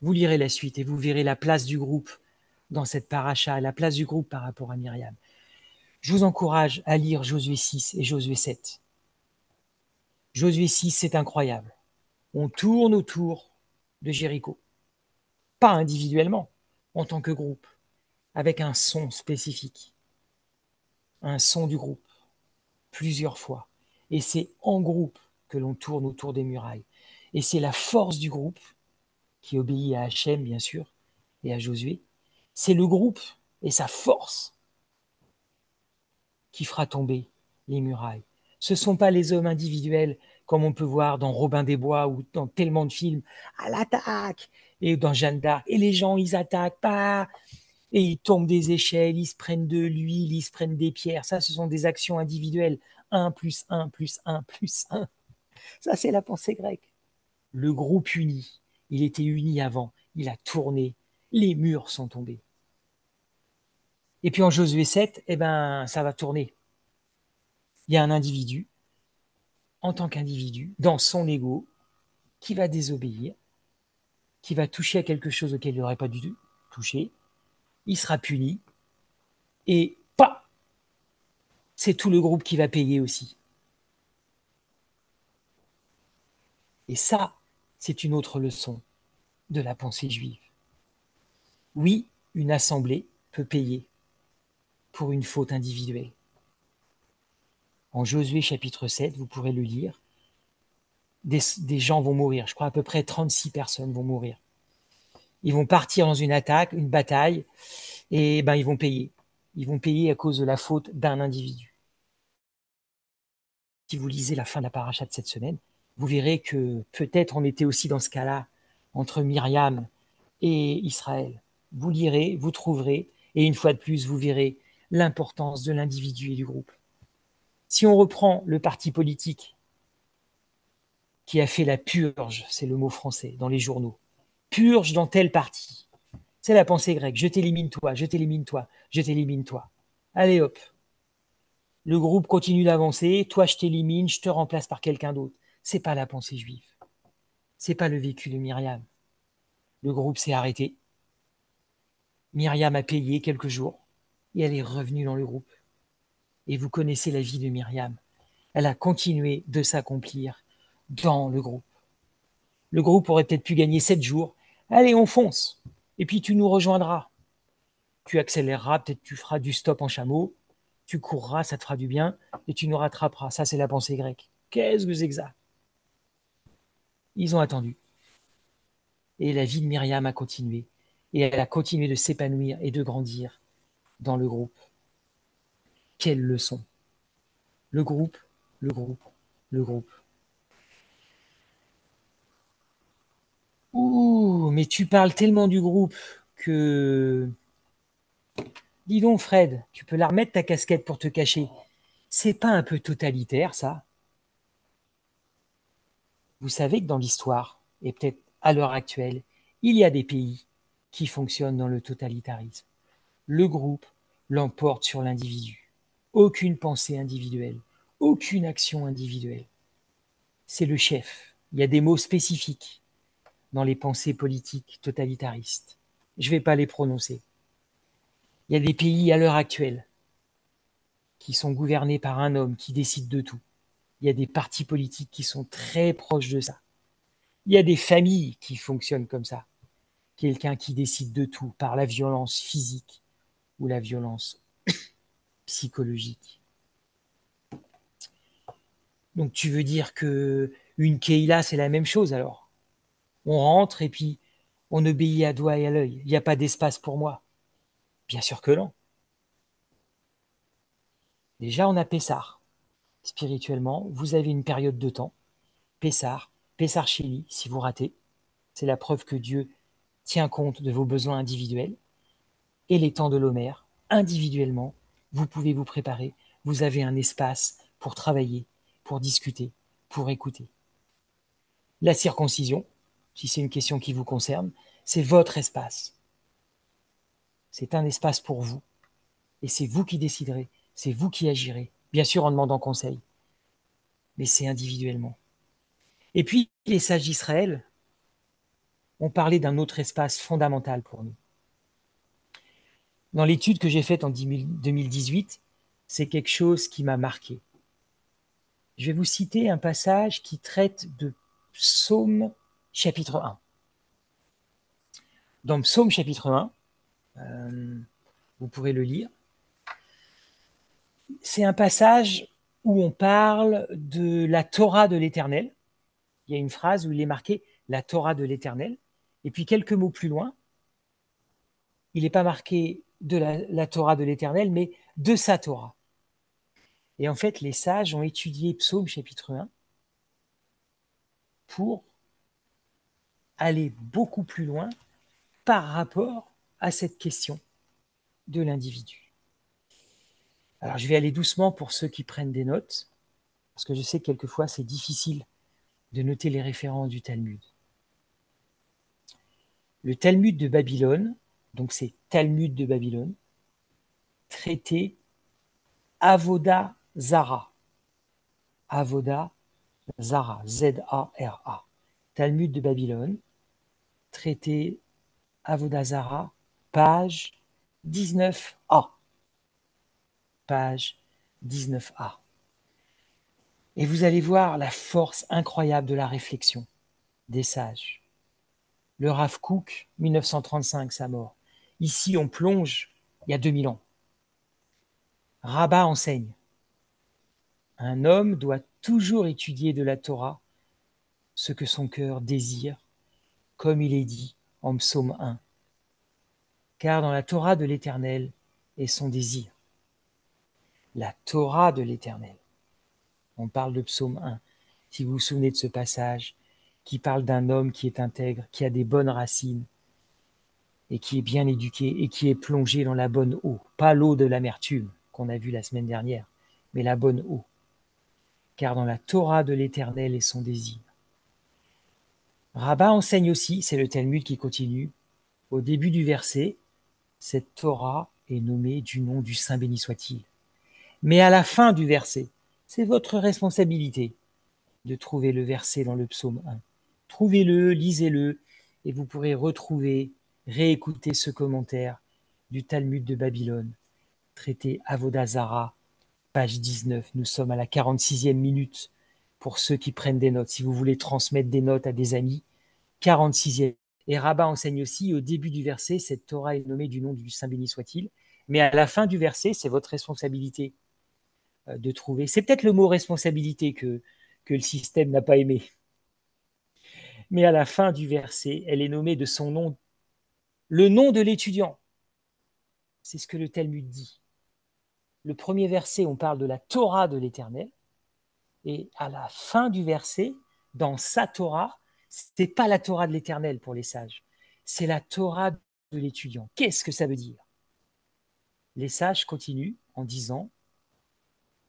Vous lirez la suite et vous verrez la place du groupe dans cette paracha, la place du groupe par rapport à Myriam. Je vous encourage à lire Josué 6 et Josué 7. Josué 6, c'est incroyable. On tourne autour de Jéricho. Pas individuellement, en tant que groupe, avec un son spécifique. Un son du groupe, plusieurs fois. Et c'est en groupe que l'on tourne autour des murailles. Et c'est la force du groupe, qui obéit à Hachem, bien sûr, et à Josué. C'est le groupe et sa force qui fera tomber les murailles. Ce ne sont pas les hommes individuels, comme on peut voir dans Robin des Bois ou dans tellement de films, à l'attaque, et dans Jeanne d'Arc. Et les gens, ils attaquent pas, et ils tombent des échelles, ils se prennent de l'huile, ils se prennent des pierres. Ça, ce sont des actions individuelles. Un plus un plus un plus un. Ça, c'est la pensée grecque. Le groupe uni, il était uni avant, il a tourné, les murs sont tombés. Et puis en Josué 7, eh ben, ça va tourner. Il y a un individu, en tant qu'individu, dans son ego, qui va désobéir, qui va toucher à quelque chose auquel il n'aurait pas dû toucher. Il sera puni. Et pas, c'est tout le groupe qui va payer aussi. Et ça, c'est une autre leçon de la pensée juive. Oui, une assemblée peut payer pour une faute individuelle. En Josué chapitre 7, vous pourrez le lire, des gens vont mourir. Je crois à peu près 36 personnes vont mourir. Ils vont partir dans une attaque, une bataille, et ben ils vont payer. Ils vont payer à cause de la faute d'un individu. Si vous lisez la fin de la paracha de cette semaine, vous verrez que peut-être on était aussi dans ce cas-là entre Myriam et Israël. Vous lirez, vous trouverez, et une fois de plus, vous verrez l'importance de l'individu et du groupe. Si on reprend le parti politique qui a fait la purge, c'est le mot français, dans les journaux, purge dans tel parti, c'est la pensée grecque, je t'élimine toi, je t'élimine toi, je t'élimine toi. Allez hop, le groupe continue d'avancer, toi je t'élimine, je te remplace par quelqu'un d'autre. C'est pas la pensée juive, c'est pas le vécu de Myriam. Le groupe s'est arrêté, Myriam a payé quelques jours, et elle est revenue dans le groupe. Et vous connaissez la vie de Myriam. Elle a continué de s'accomplir dans le groupe. Le groupe aurait peut-être pu gagner 7 jours. Allez, on fonce. Et puis tu nous rejoindras. Tu accéléreras, peut-être tu feras du stop en chameau. Tu courras, ça te fera du bien. Et tu nous rattraperas. Ça, c'est la pensée grecque. Qu'est-ce que c'est que ça? Ils ont attendu. Et la vie de Myriam a continué. Et elle a continué de s'épanouir et de grandir dans le groupe. Quelle leçon! Le groupe, le groupe, le groupe. Ouh, mais tu parles tellement du groupe que... Dis donc, Fred, tu peux la remettre ta casquette pour te cacher. C'est pas un peu totalitaire, ça? Vous savez que dans l'histoire, et peut-être à l'heure actuelle, il y a des pays qui fonctionnent dans le totalitarisme. Le groupe l'emporte sur l'individu. Aucune pensée individuelle, aucune action individuelle. C'est le chef. Il y a des mots spécifiques dans les pensées politiques totalitaristes. Je ne vais pas les prononcer. Il y a des pays à l'heure actuelle qui sont gouvernés par un homme qui décide de tout. Il y a des partis politiques qui sont très proches de ça. Il y a des familles qui fonctionnent comme ça. Quelqu'un qui décide de tout par la violence physique ou la violence psychologique. Donc tu veux dire que une Keïla, c'est la même chose alors? On rentre et puis on obéit à doigt et à l'œil. Il n'y a pas d'espace pour moi. Bien sûr que non. Déjà, on a Pessar. Spirituellement, vous avez une période de temps. Pessar, Pessar Chéli, si vous ratez, c'est la preuve que Dieu tient compte de vos besoins individuels. Et les temps de l'Homère, individuellement, vous pouvez vous préparer. Vous avez un espace pour travailler, pour discuter, pour écouter. La circoncision, si c'est une question qui vous concerne, c'est votre espace. C'est un espace pour vous. Et c'est vous qui déciderez, c'est vous qui agirez, bien sûr en demandant conseil, mais c'est individuellement. Et puis, les sages d'Israël ont parlé d'un autre espace fondamental pour nous. Dans l'étude que j'ai faite en 2018, c'est quelque chose qui m'a marqué. Je vais vous citer un passage qui traite de Psaume chapitre 1. Dans Psaume chapitre 1, vous pourrez le lire, c'est un passage où on parle de la Torah de l'Éternel. Il y a une phrase où il est marqué « la Torah de l'Éternel ». Et puis quelques mots plus loin, il n'est pas marqué de la Torah de l'Éternel, mais de sa Torah. Et en fait, les sages ont étudié Psaume chapitre 1 pour aller beaucoup plus loin par rapport à cette question de l'individu. Alors, je vais aller doucement pour ceux qui prennent des notes, parce que je sais que quelquefois, c'est difficile de noter les références du Talmud. Le Talmud de Babylone, donc c'est Talmud de Babylone, traité Avoda Zara. Avoda Zara, Z-A-R-A. Talmud de Babylone, traité Avoda Zara, page 19a. Page 19a. Et vous allez voir la force incroyable de la réflexion des sages. Le Rav Kook, 1935, sa mort. Ici, on plonge il y a 2000 ans. Rabbah enseigne. Un homme doit toujours étudier de la Torah ce que son cœur désire, comme il est dit en Psaume 1. Car dans la Torah de l'Éternel est son désir. La Torah de l'Éternel. On parle de Psaume 1. Si vous vous souvenez de ce passage qui parle d'un homme qui est intègre, qui a des bonnes racines et qui est bien éduqué et qui est plongé dans la bonne eau. Pas l'eau de l'amertume qu'on a vue la semaine dernière, mais la bonne eau. Car dans la Torah de l'Éternel est son désir. Rabbah enseigne aussi, c'est le Talmud qui continue, au début du verset, cette Torah est nommée du nom du Saint béni soit-il. Mais à la fin du verset, c'est votre responsabilité de trouver le verset dans le psaume 1. Trouvez-le, lisez-le, et vous pourrez retrouver, réécouter ce commentaire du Talmud de Babylone, traité Avoda Zara, page 19. Nous sommes à la 46e minute pour ceux qui prennent des notes. Si vous voulez transmettre des notes à des amis, 46e. Et Rabbah enseigne aussi au début du verset, cette Torah est nommée du nom du Saint béni soit-il. Mais à la fin du verset, c'est votre responsabilité de trouver. C'est peut-être le mot responsabilité que le système n'a pas aimé. Mais à la fin du verset, elle est nommée de son nom, le nom de l'étudiant. C'est ce que le Talmud dit. Le premier verset, on parle de la Torah de l'Éternel. Et à la fin du verset, dans sa Torah, ce n'est pas la Torah de l'Éternel pour les sages. C'est la Torah de l'étudiant. Qu'est-ce que ça veut dire? Les sages continuent en disant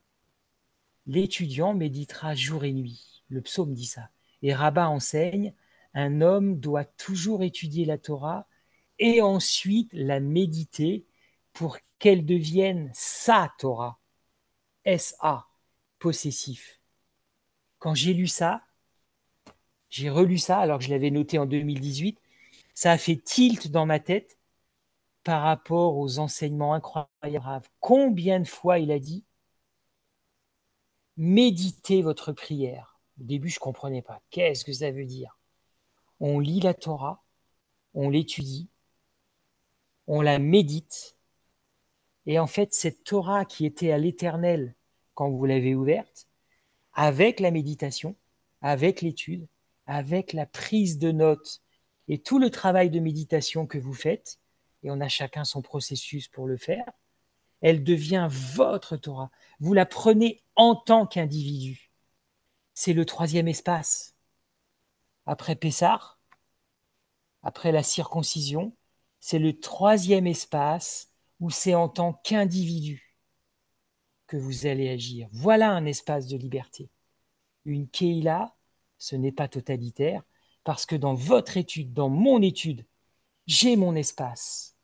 « L'étudiant méditera jour et nuit ». Le psaume dit ça. Et Rabbah enseigne « Un homme doit toujours étudier la Torah et ensuite la méditer pour qu'elle devienne sa Torah. S-A, possessif. » Quand j'ai lu ça, j'ai relu ça alors que je l'avais noté en 2018, ça a fait tilt dans ma tête par rapport aux enseignements incroyables. Combien de fois il a dit « Méditez votre prière ». Au début, je ne comprenais pas. Qu'est-ce que ça veut dire? On lit la Torah, on l'étudie, on la médite. Et en fait, cette Torah qui était à l'Éternel quand vous l'avez ouverte, avec la méditation, avec l'étude, avec la prise de notes et tout le travail de méditation que vous faites, et on a chacun son processus pour le faire, elle devient votre Torah. Vous la prenez en tant qu'individu. C'est le troisième espace. Après Pessah, après la circoncision, c'est le troisième espace où c'est en tant qu'individu que vous allez agir. Voilà un espace de liberté. Une Keïla, ce n'est pas totalitaire, parce que dans votre étude, dans mon étude, j'ai mon espace.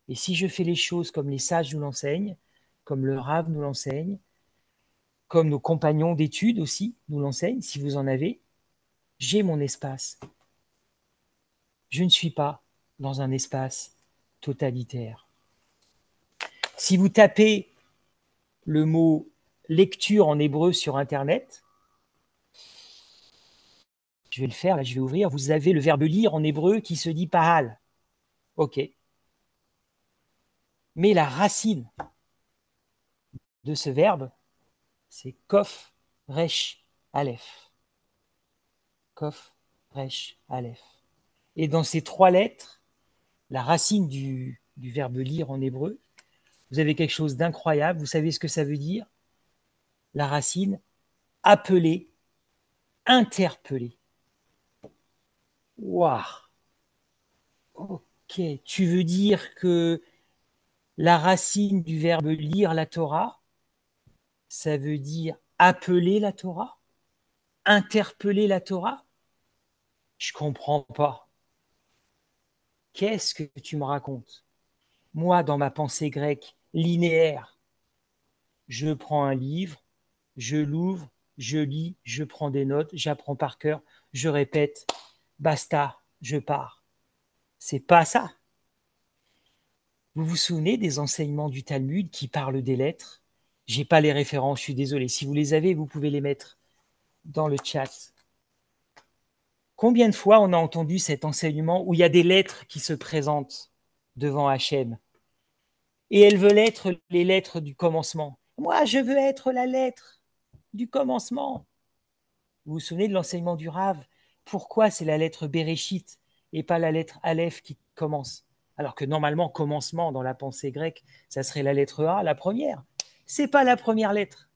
Et si je fais les choses comme les sages nous l'enseignent, comme le Rav nous l'enseigne, comme nos compagnons d'études aussi nous l'enseignent, si vous en avez, j'ai mon espace. Je ne suis pas dans un espace totalitaire. Si vous tapez le mot lecture en hébreu sur Internet, je vais le faire, là je vais ouvrir, vous avez le verbe lire en hébreu qui se dit pahal. Ok. Mais la racine de ce verbe, c'est kof, resh, aleph. Kof, resh, aleph. Et dans ces trois lettres, la racine du verbe lire en hébreu, vous avez quelque chose d'incroyable. Vous savez ce que ça veut dire? La racine appeler, interpeller. Waouh! Ok, tu veux dire que la racine du verbe lire la Torah, ça veut dire appeler la Torah, interpeller la Torah? Je comprends pas. Qu'est-ce que tu me racontes? Moi, dans ma pensée grecque, linéaire. Je prends un livre, je l'ouvre, je lis, je prends des notes, j'apprends par cœur, je répète, basta, je pars. C'est pas ça. Vous vous souvenez des enseignements du Talmud qui parlent des lettres? J'ai pas les références, je suis désolé. Si vous les avez, vous pouvez les mettre dans le chat. Combien de fois on a entendu cet enseignement où il y a des lettres qui se présentent devant Hachem et elles veulent être les lettres du commencement. Moi, je veux être la lettre du commencement. Vous vous souvenez de l'enseignement du Rav? Pourquoi c'est la lettre Bereshit et pas la lettre Aleph qui commence? Alors que normalement, commencement dans la pensée grecque, ça serait la lettre A, la première. C'est pas la première lettre.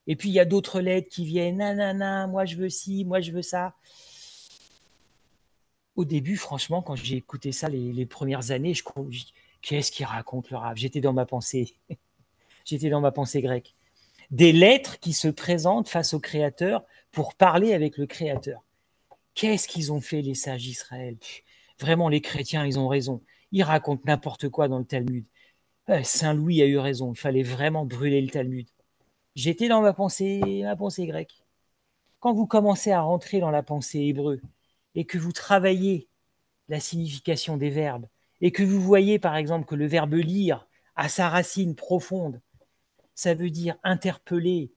Et puis il y a d'autres lettres qui viennent, nanana, moi je veux ci, moi je veux ça. Au début, franchement, quand j'ai écouté ça les premières années, qu'est-ce qu'il raconte le Rav? J'étais dans ma pensée, j'étais dans ma pensée grecque. Des lettres qui se présentent face au Créateur pour parler avec le Créateur. Qu'est-ce qu'ils ont fait, les sages d'Israël? Vraiment, les chrétiens, ils ont raison. Ils racontent n'importe quoi dans le Talmud. Saint Louis a eu raison. Il fallait vraiment brûler le Talmud. J'étais dans ma pensée grecque. Quand vous commencez à rentrer dans la pensée hébreu et que vous travaillez la signification des verbes et que vous voyez, par exemple, que le verbe lire a sa racine profonde, ça veut dire interpeller,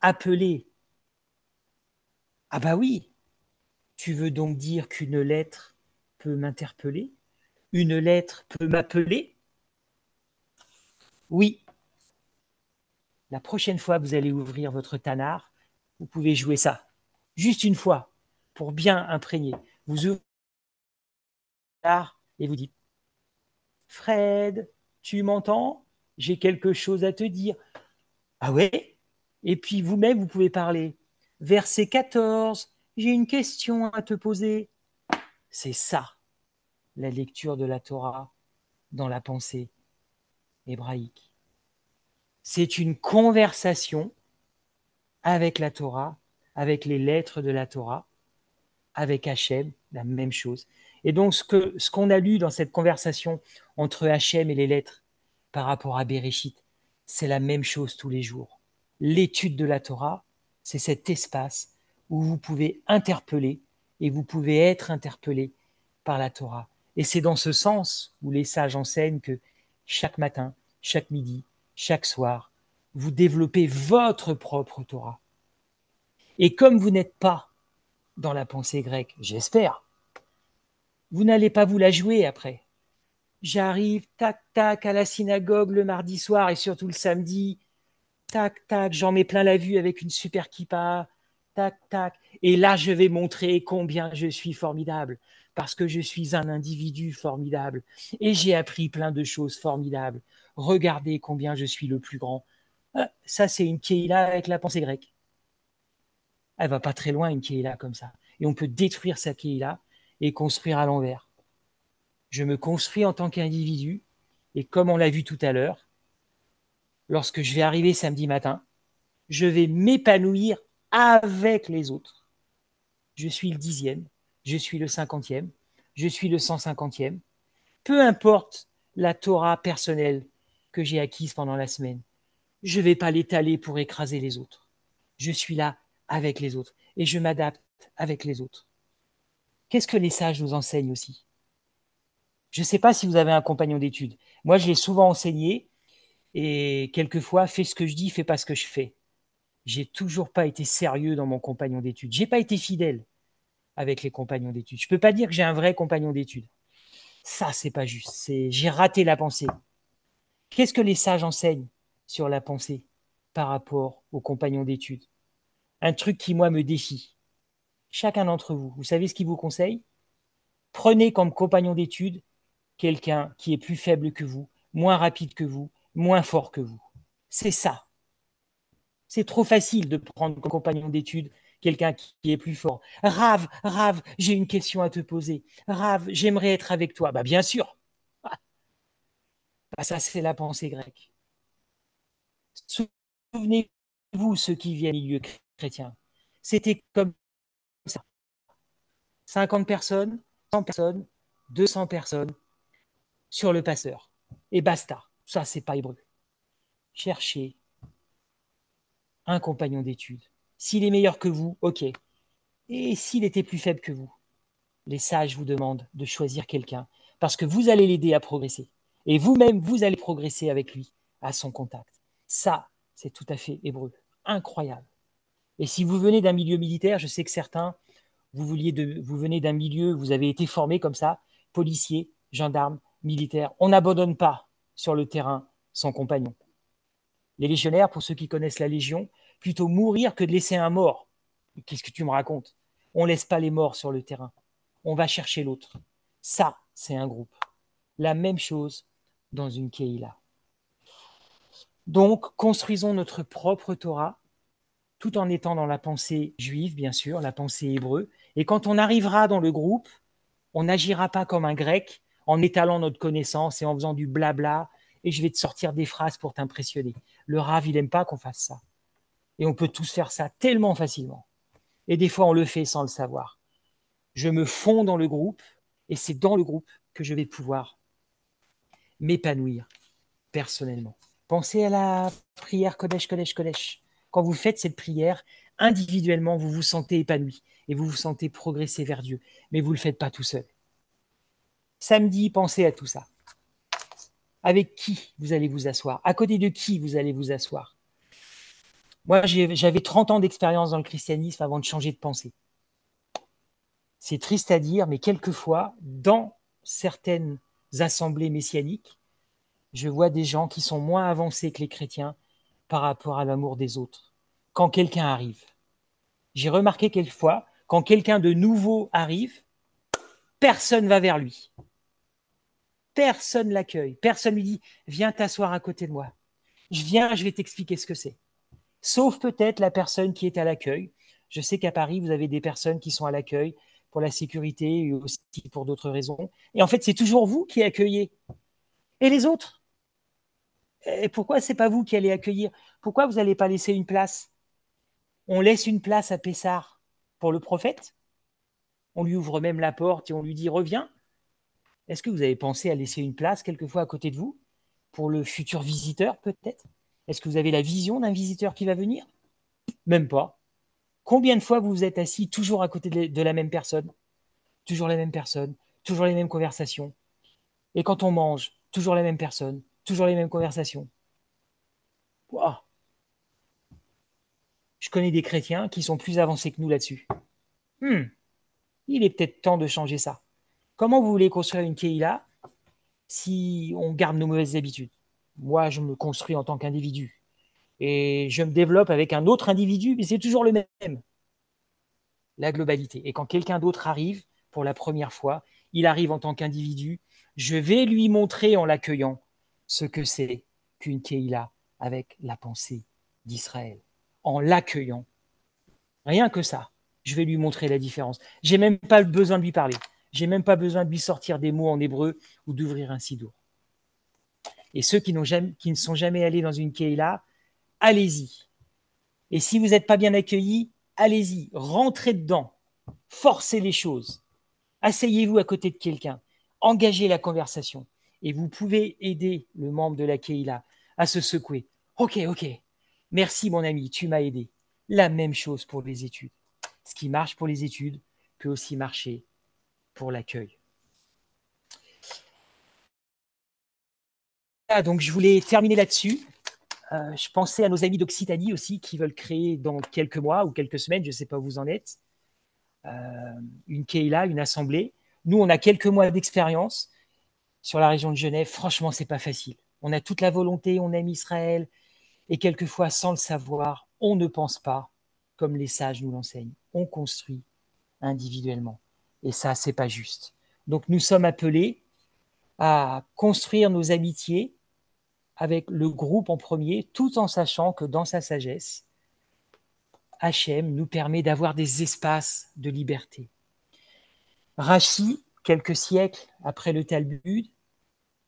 appeler. Ah bah oui, tu veux donc dire qu'une lettre peut m'interpeller? Une lettre peut m'appeler? Oui. La prochaine fois que vous allez ouvrir votre Tanakh, vous pouvez jouer ça. Juste une fois, pour bien imprégner. Vous ouvrez et vous dites, Fred, tu m'entends? J'ai quelque chose à te dire. Ah ouais? Et puis vous-même, vous pouvez parler. Verset 14, j'ai une question à te poser. C'est ça, la lecture de la Torah dans la pensée hébraïque. C'est une conversation avec la Torah, avec les lettres de la Torah, avec Hachem, la même chose. Et donc, ce qu'on a lu dans cette conversation entre Hachem et les lettres par rapport à Bereshit, c'est la même chose tous les jours. L'étude de la Torah, c'est cet espace où vous pouvez interpeller et vous pouvez être interpellé par la Torah. Et c'est dans ce sens où les sages enseignent que chaque matin, chaque midi, chaque soir, vous développez votre propre Torah. Et comme vous n'êtes pas dans la pensée grecque, j'espère, vous n'allez pas vous la jouer après. J'arrive, tac, tac, à la synagogue le mardi soir et surtout le samedi, tac, tac, j'en mets plein la vue avec une super kippa, tac, tac. Et là, je vais montrer combien je suis formidable, parce que je suis un individu formidable. Et j'ai appris plein de choses formidables. Regardez combien je suis le plus grand. Ça, c'est une Keïla avec la pensée grecque. Elle va pas très loin, une Keïla comme ça. Et on peut détruire sa Keïla et construire à l'envers. Je me construis en tant qu'individu, et comme on l'a vu tout à l'heure, lorsque je vais arriver samedi matin, je vais m'épanouir avec les autres. Je suis le 10e, je suis le 50e, je suis le 150e. Peu importe la Torah personnelle que j'ai acquise pendant la semaine, je ne vais pas l'étaler pour écraser les autres. Je suis là avec les autres et je m'adapte avec les autres. Qu'est-ce que les sages nous enseignent aussi? Je ne sais pas si vous avez un compagnon d'études. Moi, je l'ai souvent enseigné et quelquefois, fais ce que je dis, fais pas ce que je fais. J'ai toujours pas été sérieux dans mon compagnon d'études. J'ai pas été fidèle avec les compagnons d'études. Je peux pas dire que j'ai un vrai compagnon d'études. Ça, c'est pas juste. J'ai raté la pensée. Qu'est-ce que les sages enseignent sur la pensée par rapport aux compagnons d'études? Un truc qui, moi, me défie. Chacun d'entre vous, vous savez ce qu'il vous conseille? Prenez comme compagnon d'études quelqu'un qui est plus faible que vous, moins rapide que vous, moins fort que vous. C'est ça. C'est trop facile de prendre comme compagnon d'études quelqu'un qui est plus fort. Rav, Rav, j'ai une question à te poser. Rav, j'aimerais être avec toi. Bah, bien sûr. Bah, ça, c'est la pensée grecque. Souvenez-vous, ceux qui viennent du milieu chrétien. C'était comme ça. 50 personnes, 100 personnes, 200 personnes sur le passeur. Et basta. Ça, c'est pas hébreu. cherchez un compagnon d'études. S'il est meilleur que vous, ok. Et s'il était plus faible que vous, les sages vous demandent de choisir quelqu'un parce que vous allez l'aider à progresser. Et vous-même, vous allez progresser avec lui à son contact. Ça, c'est tout à fait hébreu. Incroyable. Et si vous venez d'un milieu militaire, je sais que certains, vous venez d'un milieu, vous avez été formé comme ça, policier, gendarme, militaire. On n'abandonne pas sur le terrain son compagnon. Les légionnaires, pour ceux qui connaissent la Légion, plutôt mourir que de laisser un mort. Qu'est-ce que tu me racontes? On ne laisse pas les morts sur le terrain. On va chercher l'autre. Ça, c'est un groupe. La même chose dans une Keïla. Donc, construisons notre propre Torah, tout en étant dans la pensée juive, bien sûr, la pensée hébreu. Et quand on arrivera dans le groupe, on n'agira pas comme un grec en étalant notre connaissance et en faisant du blabla et je vais te sortir des phrases pour t'impressionner. Le Rav, il n'aime pas qu'on fasse ça. Et on peut tous faire ça tellement facilement. Et des fois, on le fait sans le savoir. Je me fonds dans le groupe et c'est dans le groupe que je vais pouvoir m'épanouir personnellement. Pensez à la prière Kodesh, Kodesh, Kodesh. Quand vous faites cette prière, individuellement, vous vous sentez épanoui et vous vous sentez progresser vers Dieu. Mais vous ne le faites pas tout seul. Samedi, pensez à tout ça. Avec qui vous allez vous asseoir? À côté de qui vous allez vous asseoir? Moi, j'avais 30 ans d'expérience dans le christianisme avant de changer de pensée. C'est triste à dire, mais quelquefois, dans certaines assemblées messianiques, je vois des gens qui sont moins avancés que les chrétiens par rapport à l'amour des autres. Quand quelqu'un arrive, j'ai remarqué quelquefois, quand quelqu'un de nouveau arrive, personne ne va vers lui. Personne l'accueille. Personne lui dit « Viens t'asseoir à côté de moi. Je vais t'expliquer ce que c'est. » Sauf peut-être la personne qui est à l'accueil. Je sais qu'à Paris, vous avez des personnes qui sont à l'accueil pour la sécurité et aussi pour d'autres raisons. Et en fait, c'est toujours vous qui accueillez. Et les autres? Et pourquoi c'est pas vous qui allez accueillir? Pourquoi vous n'allez pas laisser une place? On laisse une place à Pessard pour le prophète. On lui ouvre même la porte et on lui dit reviens. Est-ce que vous avez pensé à laisser une place quelquefois à côté de vous pour le futur visiteur peut-être? Est-ce que vous avez la vision d'un visiteur qui va venir? Même pas. Combien de fois vous vous êtes assis toujours à côté de la même personne? Toujours la même personne, toujours les mêmes conversations. Et quand on mange, toujours la même personne, toujours les mêmes conversations. Wow. Je connais des chrétiens qui sont plus avancés que nous là-dessus. Il est peut-être temps de changer ça. Comment vous voulez construire une Keïla si on garde nos mauvaises habitudes? Moi, je me construis en tant qu'individu. Et je me développe avec un autre individu, mais c'est toujours le même. La globalité. Et quand quelqu'un d'autre arrive pour la première fois, il arrive en tant qu'individu, je vais lui montrer en l'accueillant ce que c'est qu'une Keïla avec la pensée d'Israël. En l'accueillant. Rien que ça. Je vais lui montrer la différence. J'ai même pas besoin de lui parler. J'ai même pas besoin de lui sortir des mots en hébreu ou d'ouvrir un sidour. Et ceux qui ne sont jamais allés dans une Keïla, allez-y. Et si vous n'êtes pas bien accueillis, allez-y, rentrez dedans, forcez les choses, asseyez-vous à côté de quelqu'un, engagez la conversation et vous pouvez aider le membre de la Keïla à se secouer. Ok, merci mon ami, tu m'as aidé. La même chose pour les études. Ce qui marche pour les études peut aussi marcher pour l'accueil. Ah, donc je voulais terminer là-dessus. Je pensais à nos amis d'Occitanie aussi qui veulent créer dans quelques mois ou quelques semaines, je ne sais pas où vous en êtes, une Keïla, une assemblée. Nous, on a quelques mois d'expérience sur la région de Genève. Franchement, c'est pas facile. On a toute la volonté, on aime Israël, et quelquefois, sans le savoir, on ne pense pas comme les sages nous l'enseignent. On construit individuellement. Et ça, c'est pas juste. Donc, nous sommes appelés à construire nos amitiés avec le groupe en premier, tout en sachant que dans sa sagesse, Hachem nous permet d'avoir des espaces de liberté. Rachi, quelques siècles après le Talmud,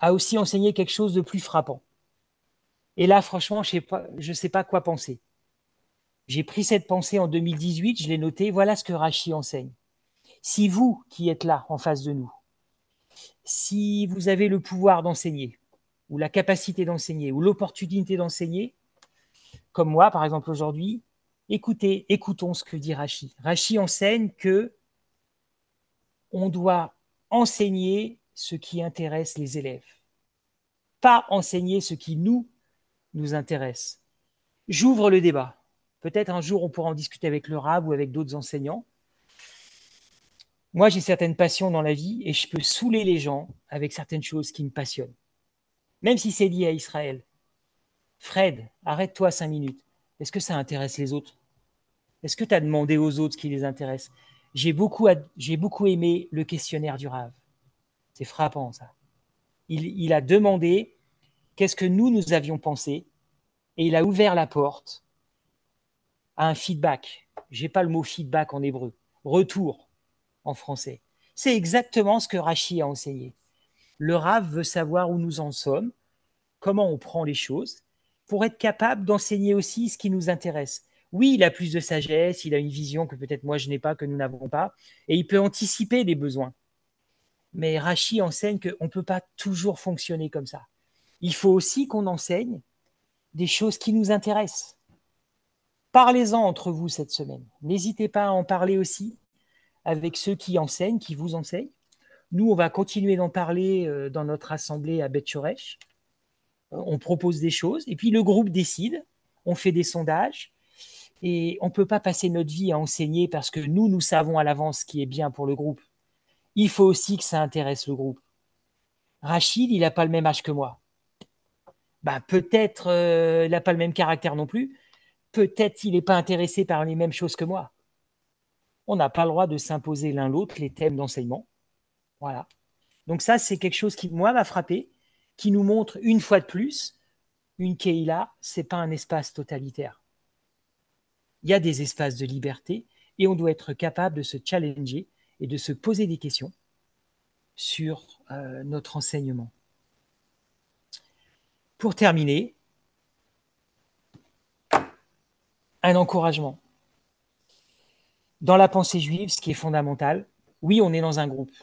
a aussi enseigné quelque chose de plus frappant. Et là, franchement, je ne sais pas quoi penser. J'ai pris cette pensée en 2018, je l'ai notée, voilà ce que Rachi enseigne. Si vous, qui êtes là, en face de nous, si vous avez le pouvoir d'enseigner, ou la capacité d'enseigner, ou l'opportunité d'enseigner, comme moi, par exemple, aujourd'hui, écoutons ce que dit Rachi. Rachi enseigne que on doit enseigner ce qui intéresse les élèves, pas enseigner ce qui nous intéresse. J'ouvre le débat. Peut-être un jour, on pourra en discuter avec le RAB ou avec d'autres enseignants. Moi, j'ai certaines passions dans la vie et je peux saouler les gens avec certaines choses qui me passionnent, même si c'est lié à Israël. Fred, arrête-toi 5 minutes. Est-ce que ça intéresse les autres? Est-ce que tu as demandé aux autres ce qui les intéresse? J'ai beaucoup aimé le questionnaire du RAV. C'est frappant, ça. Il a demandé qu'est-ce que nous avions pensé et il a ouvert la porte à un feedback. Je n'ai pas le mot feedback en hébreu. Retour en français. C'est exactement ce que Rachi a enseigné. Le RAV veut savoir où nous en sommes, comment on prend les choses, pour être capable d'enseigner aussi ce qui nous intéresse. Oui, il a plus de sagesse, il a une vision que peut-être moi je n'ai pas, que nous n'avons pas, et il peut anticiper les besoins. Mais Rachi enseigne qu'on ne peut pas toujours fonctionner comme ça. Il faut aussi qu'on enseigne des choses qui nous intéressent. Parlez-en entre vous cette semaine. N'hésitez pas à en parler aussi avec ceux qui enseignent, qui vous enseignent. Nous, on va continuer d'en parler dans notre assemblée à Beth Shoresh. On propose des choses et puis le groupe décide. On fait des sondages et on ne peut pas passer notre vie à enseigner parce que nous savons à l'avance ce qui est bien pour le groupe. Il faut aussi que ça intéresse le groupe. Rachid, il n'a pas le même âge que moi. Bah, peut-être il n'a pas le même caractère non plus. Peut-être il n'est pas intéressé par les mêmes choses que moi. On n'a pas le droit de s'imposer l'un l'autre les thèmes d'enseignement. Voilà. Donc ça, c'est quelque chose qui, moi, m'a frappé, qui nous montre une fois de plus, une Keïla, ce n'est pas un espace totalitaire. Il y a des espaces de liberté et on doit être capable de se challenger et de se poser des questions sur notre enseignement. Pour terminer, un encouragement. Dans la pensée juive, ce qui est fondamental, oui, on est dans un groupe.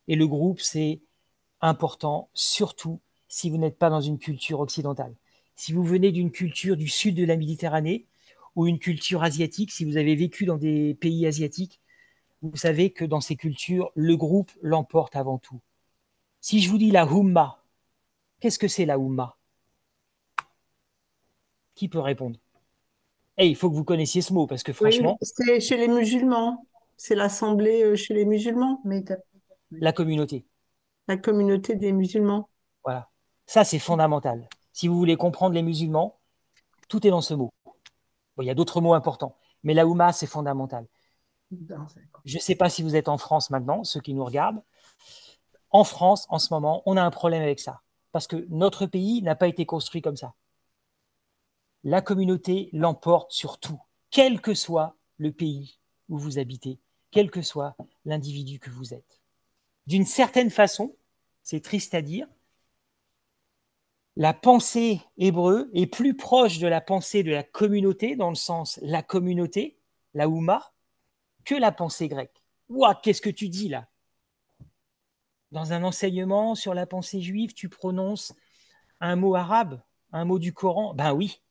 Et le groupe, c'est important, surtout si vous n'êtes pas dans une culture occidentale. Si vous venez d'une culture du sud de la Méditerranée ou une culture asiatique, si vous avez vécu dans des pays asiatiques, vous savez que dans ces cultures, le groupe l'emporte avant tout. Si je vous dis la Humma, qu'est-ce que c'est la Humma? Qui peut répondre? Il faut que vous connaissiez ce mot, parce que Oui, franchement, c'est chez les musulmans. C'est l'assemblée chez les musulmans, la communauté, la communauté des musulmans. voilà. Ça, c'est fondamental. Si vous voulez comprendre les musulmans, tout est dans ce mot. Bon, il y a d'autres mots importants, mais la Humma, c'est fondamental. Je ne sais pas si vous êtes en France maintenant, ceux qui nous regardent. En France, en ce moment, on a un problème avec ça, parce que notre pays n'a pas été construit comme ça. La communauté l'emporte sur tout, quel que soit le pays où vous habitez, quel que soit l'individu que vous êtes. D'une certaine façon, c'est triste à dire, la pensée hébreu est plus proche de la pensée de la communauté, dans le sens la communauté, la Oumma, que la pensée grecque. Ouah, qu'est-ce que tu dis là? Dans un enseignement sur la pensée juive, tu prononces un mot arabe, un mot du Coran? Ben oui.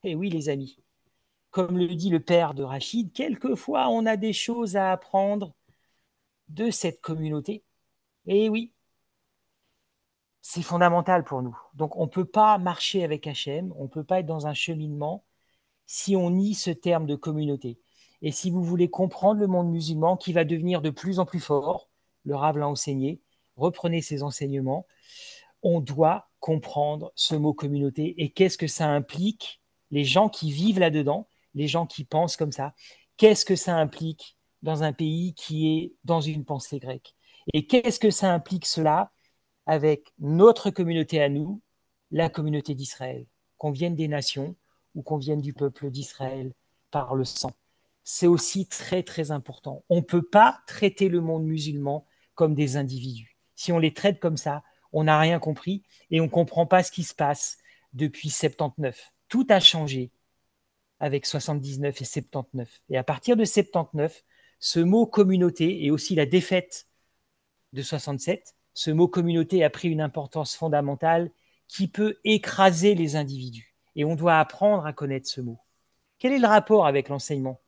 Eh oui, les amis. Comme le dit le père de Rachid, quelquefois on a des choses à apprendre de cette communauté. Eh oui, c'est fondamental pour nous. Donc on ne peut pas marcher avec Hachem, on ne peut pas être dans un cheminement si on nie ce terme de communauté. Et si vous voulez comprendre le monde musulman qui va devenir de plus en plus fort, le Rav l'a enseigné, reprenez ses enseignements, on doit comprendre ce mot communauté et qu'est-ce que ça implique, les gens qui vivent là-dedans, les gens qui pensent comme ça, qu'est-ce que ça implique dans un pays qui est dans une pensée grecque. Et qu'est-ce que ça implique cela avec notre communauté à nous, la communauté d'Israël, qu'on vienne des nations ou qu'on vienne du peuple d'Israël par le sang. C'est aussi très très important. On ne peut pas traiter le monde musulman comme des individus. Si on les traite comme ça, on n'a rien compris et on ne comprend pas ce qui se passe depuis 79. Tout a changé avec 79 et 79. Et à partir de 79, ce mot communauté et aussi la défaite de 67 Ce mot communauté a pris une importance fondamentale qui peut écraser les individus. Et on doit apprendre à connaître ce mot. Quel est le rapport avec l'enseignement?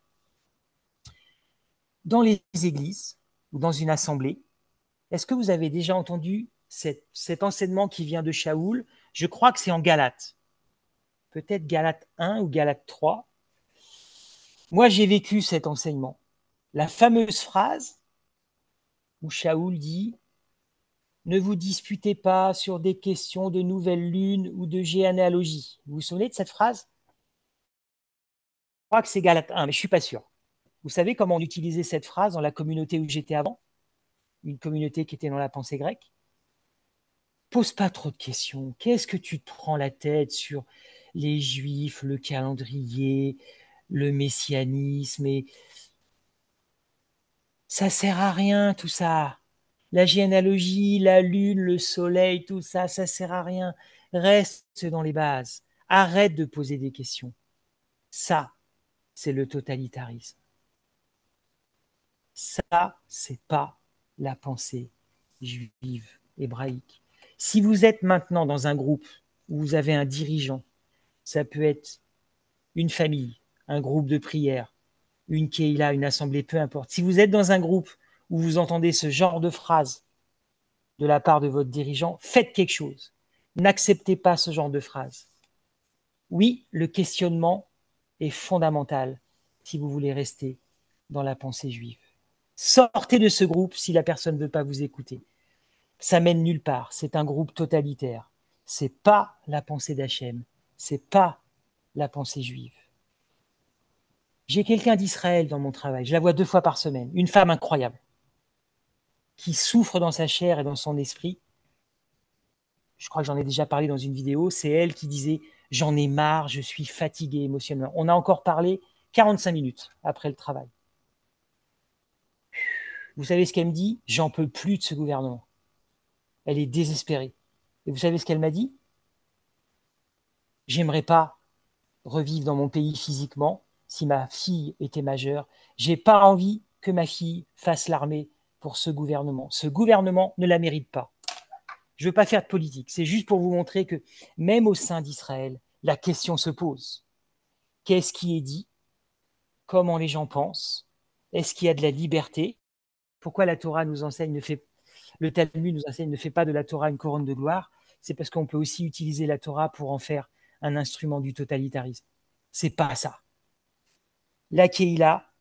Dans les églises ou dans une assemblée, est-ce que vous avez déjà entendu cet enseignement qui vient de Shaoul? Je crois que c'est en Galates. Peut-être Galates 1 ou Galates 3. Moi, j'ai vécu cet enseignement. La fameuse phrase où Shaoul dit « Ne vous disputez pas sur des questions de nouvelle lune ou de généalogie ». Vous vous souvenez de cette phrase? Je crois que c'est Galates 1, mais je ne suis pas sûr. Vous savez comment on utilisait cette phrase dans la communauté où j'étais avant? Une communauté qui était dans la pensée grecque. Pose pas trop de questions. Qu'est-ce que tu te prends la tête sur les Juifs, le calendrier, le messianisme et ça sert à rien tout ça. La généalogie, la lune, le soleil, tout ça, ça sert à rien. Reste dans les bases. Arrête de poser des questions. Ça, c'est le totalitarisme. Ça, c'est pas la pensée juive, hébraïque. Si vous êtes maintenant dans un groupe où vous avez un dirigeant, ça peut être une famille, un groupe de prière, une keïla, une assemblée, peu importe. Si vous êtes dans un groupe où vous entendez ce genre de phrase de la part de votre dirigeant, faites quelque chose. N'acceptez pas ce genre de phrase. Oui, le questionnement est fondamental si vous voulez rester dans la pensée juive. Sortez de ce groupe si la personne ne veut pas vous écouter. Ça mène nulle part. C'est un groupe totalitaire. C'est pas la pensée d'Hachem. C'est pas la pensée juive. J'ai quelqu'un d'Israël dans mon travail. Je la vois 2 fois par semaine. Une femme incroyable qui souffre dans sa chair et dans son esprit. Je crois que j'en ai déjà parlé dans une vidéo. C'est elle qui disait « J'en ai marre, je suis fatiguée émotionnellement ». On a encore parlé 45 minutes après le travail. Vous savez ce qu'elle me dit? « J'en peux plus de ce gouvernement ». Elle est désespérée. Et vous savez ce qu'elle m'a dit? « J'aimerais pas revivre dans mon pays physiquement si ma fille était majeure. J'ai pas envie que ma fille fasse l'armée pour ce gouvernement. Ce gouvernement ne la mérite pas. » Je ne veux pas faire de politique, c'est juste pour vous montrer que même au sein d'Israël, la question se pose. Qu'est-ce qui est dit? Comment les gens pensent? Est-ce qu'il y a de la liberté? Pourquoi la Torah nous enseigne, le Talmud nous enseigne, ne fait pas de la Torah une couronne de gloire? C'est parce qu'on peut aussi utiliser la Torah pour en faire un instrument du totalitarisme. C'est pas ça. La Keïla,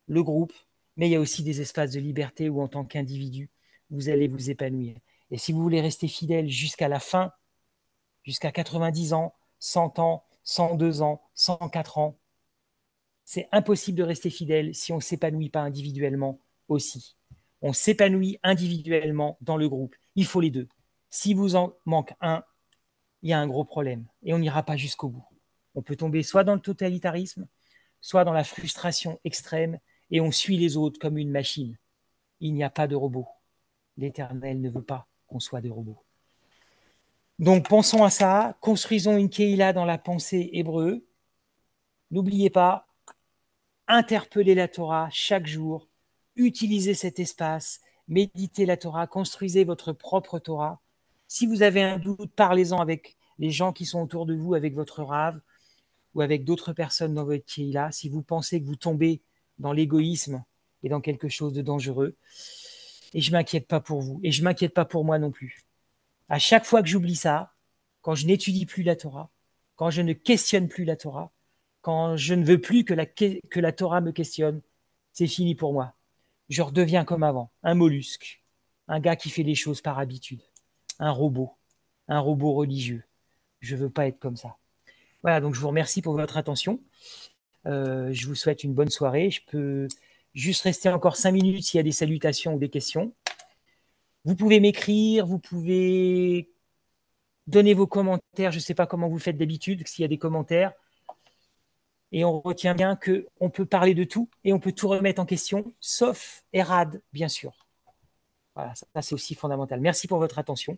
le groupe, mais il y a aussi des espaces de liberté où en tant qu'individu, vous allez vous épanouir. Et si vous voulez rester fidèle jusqu'à la fin, jusqu'à 90 ans, 100 ans, 102 ans, 104 ans, c'est impossible de rester fidèle si on ne s'épanouit pas individuellement aussi. On s'épanouit individuellement dans le groupe. Il faut les deux. Si vous en manque un, il y a un gros problème et on n'ira pas jusqu'au bout. On peut tomber soit dans le totalitarisme, soit dans la frustration extrême et on suit les autres comme une machine. Il n'y a pas de robot. L'Éternel ne veut pas qu'on soit des robots. Donc pensons à ça, construisons une Keïla dans la pensée hébreu. N'oubliez pas, interpellez la Torah chaque jour, utilisez cet espace, méditez la Torah, construisez votre propre Torah. Si vous avez un doute, parlez-en avec les gens qui sont autour de vous, avec votre rave ou avec d'autres personnes dans votre Keïla. Si vous pensez que vous tombez dans l'égoïsme et dans quelque chose de dangereux, et je ne m'inquiète pas pour vous, et je ne m'inquiète pas pour moi non plus. À chaque fois que j'oublie ça, quand je n'étudie plus la Torah, quand je ne questionne plus la Torah, quand je ne veux plus que la Torah me questionne, c'est fini pour moi. Je redeviens comme avant, un mollusque, un gars qui fait les choses par habitude, un robot religieux. Je ne veux pas être comme ça. Voilà, donc je vous remercie pour votre attention. Je vous souhaite une bonne soirée. Je peux juste rester encore 5 minutes s'il y a des salutations ou des questions. Vous pouvez m'écrire, vous pouvez donner vos commentaires. Je ne sais pas comment vous faites d'habitude, s'il y a des commentaires. Et on retient bien qu'on peut parler de tout et on peut tout remettre en question, sauf Erad, bien sûr. Voilà, ça c'est aussi fondamental. Merci pour votre attention.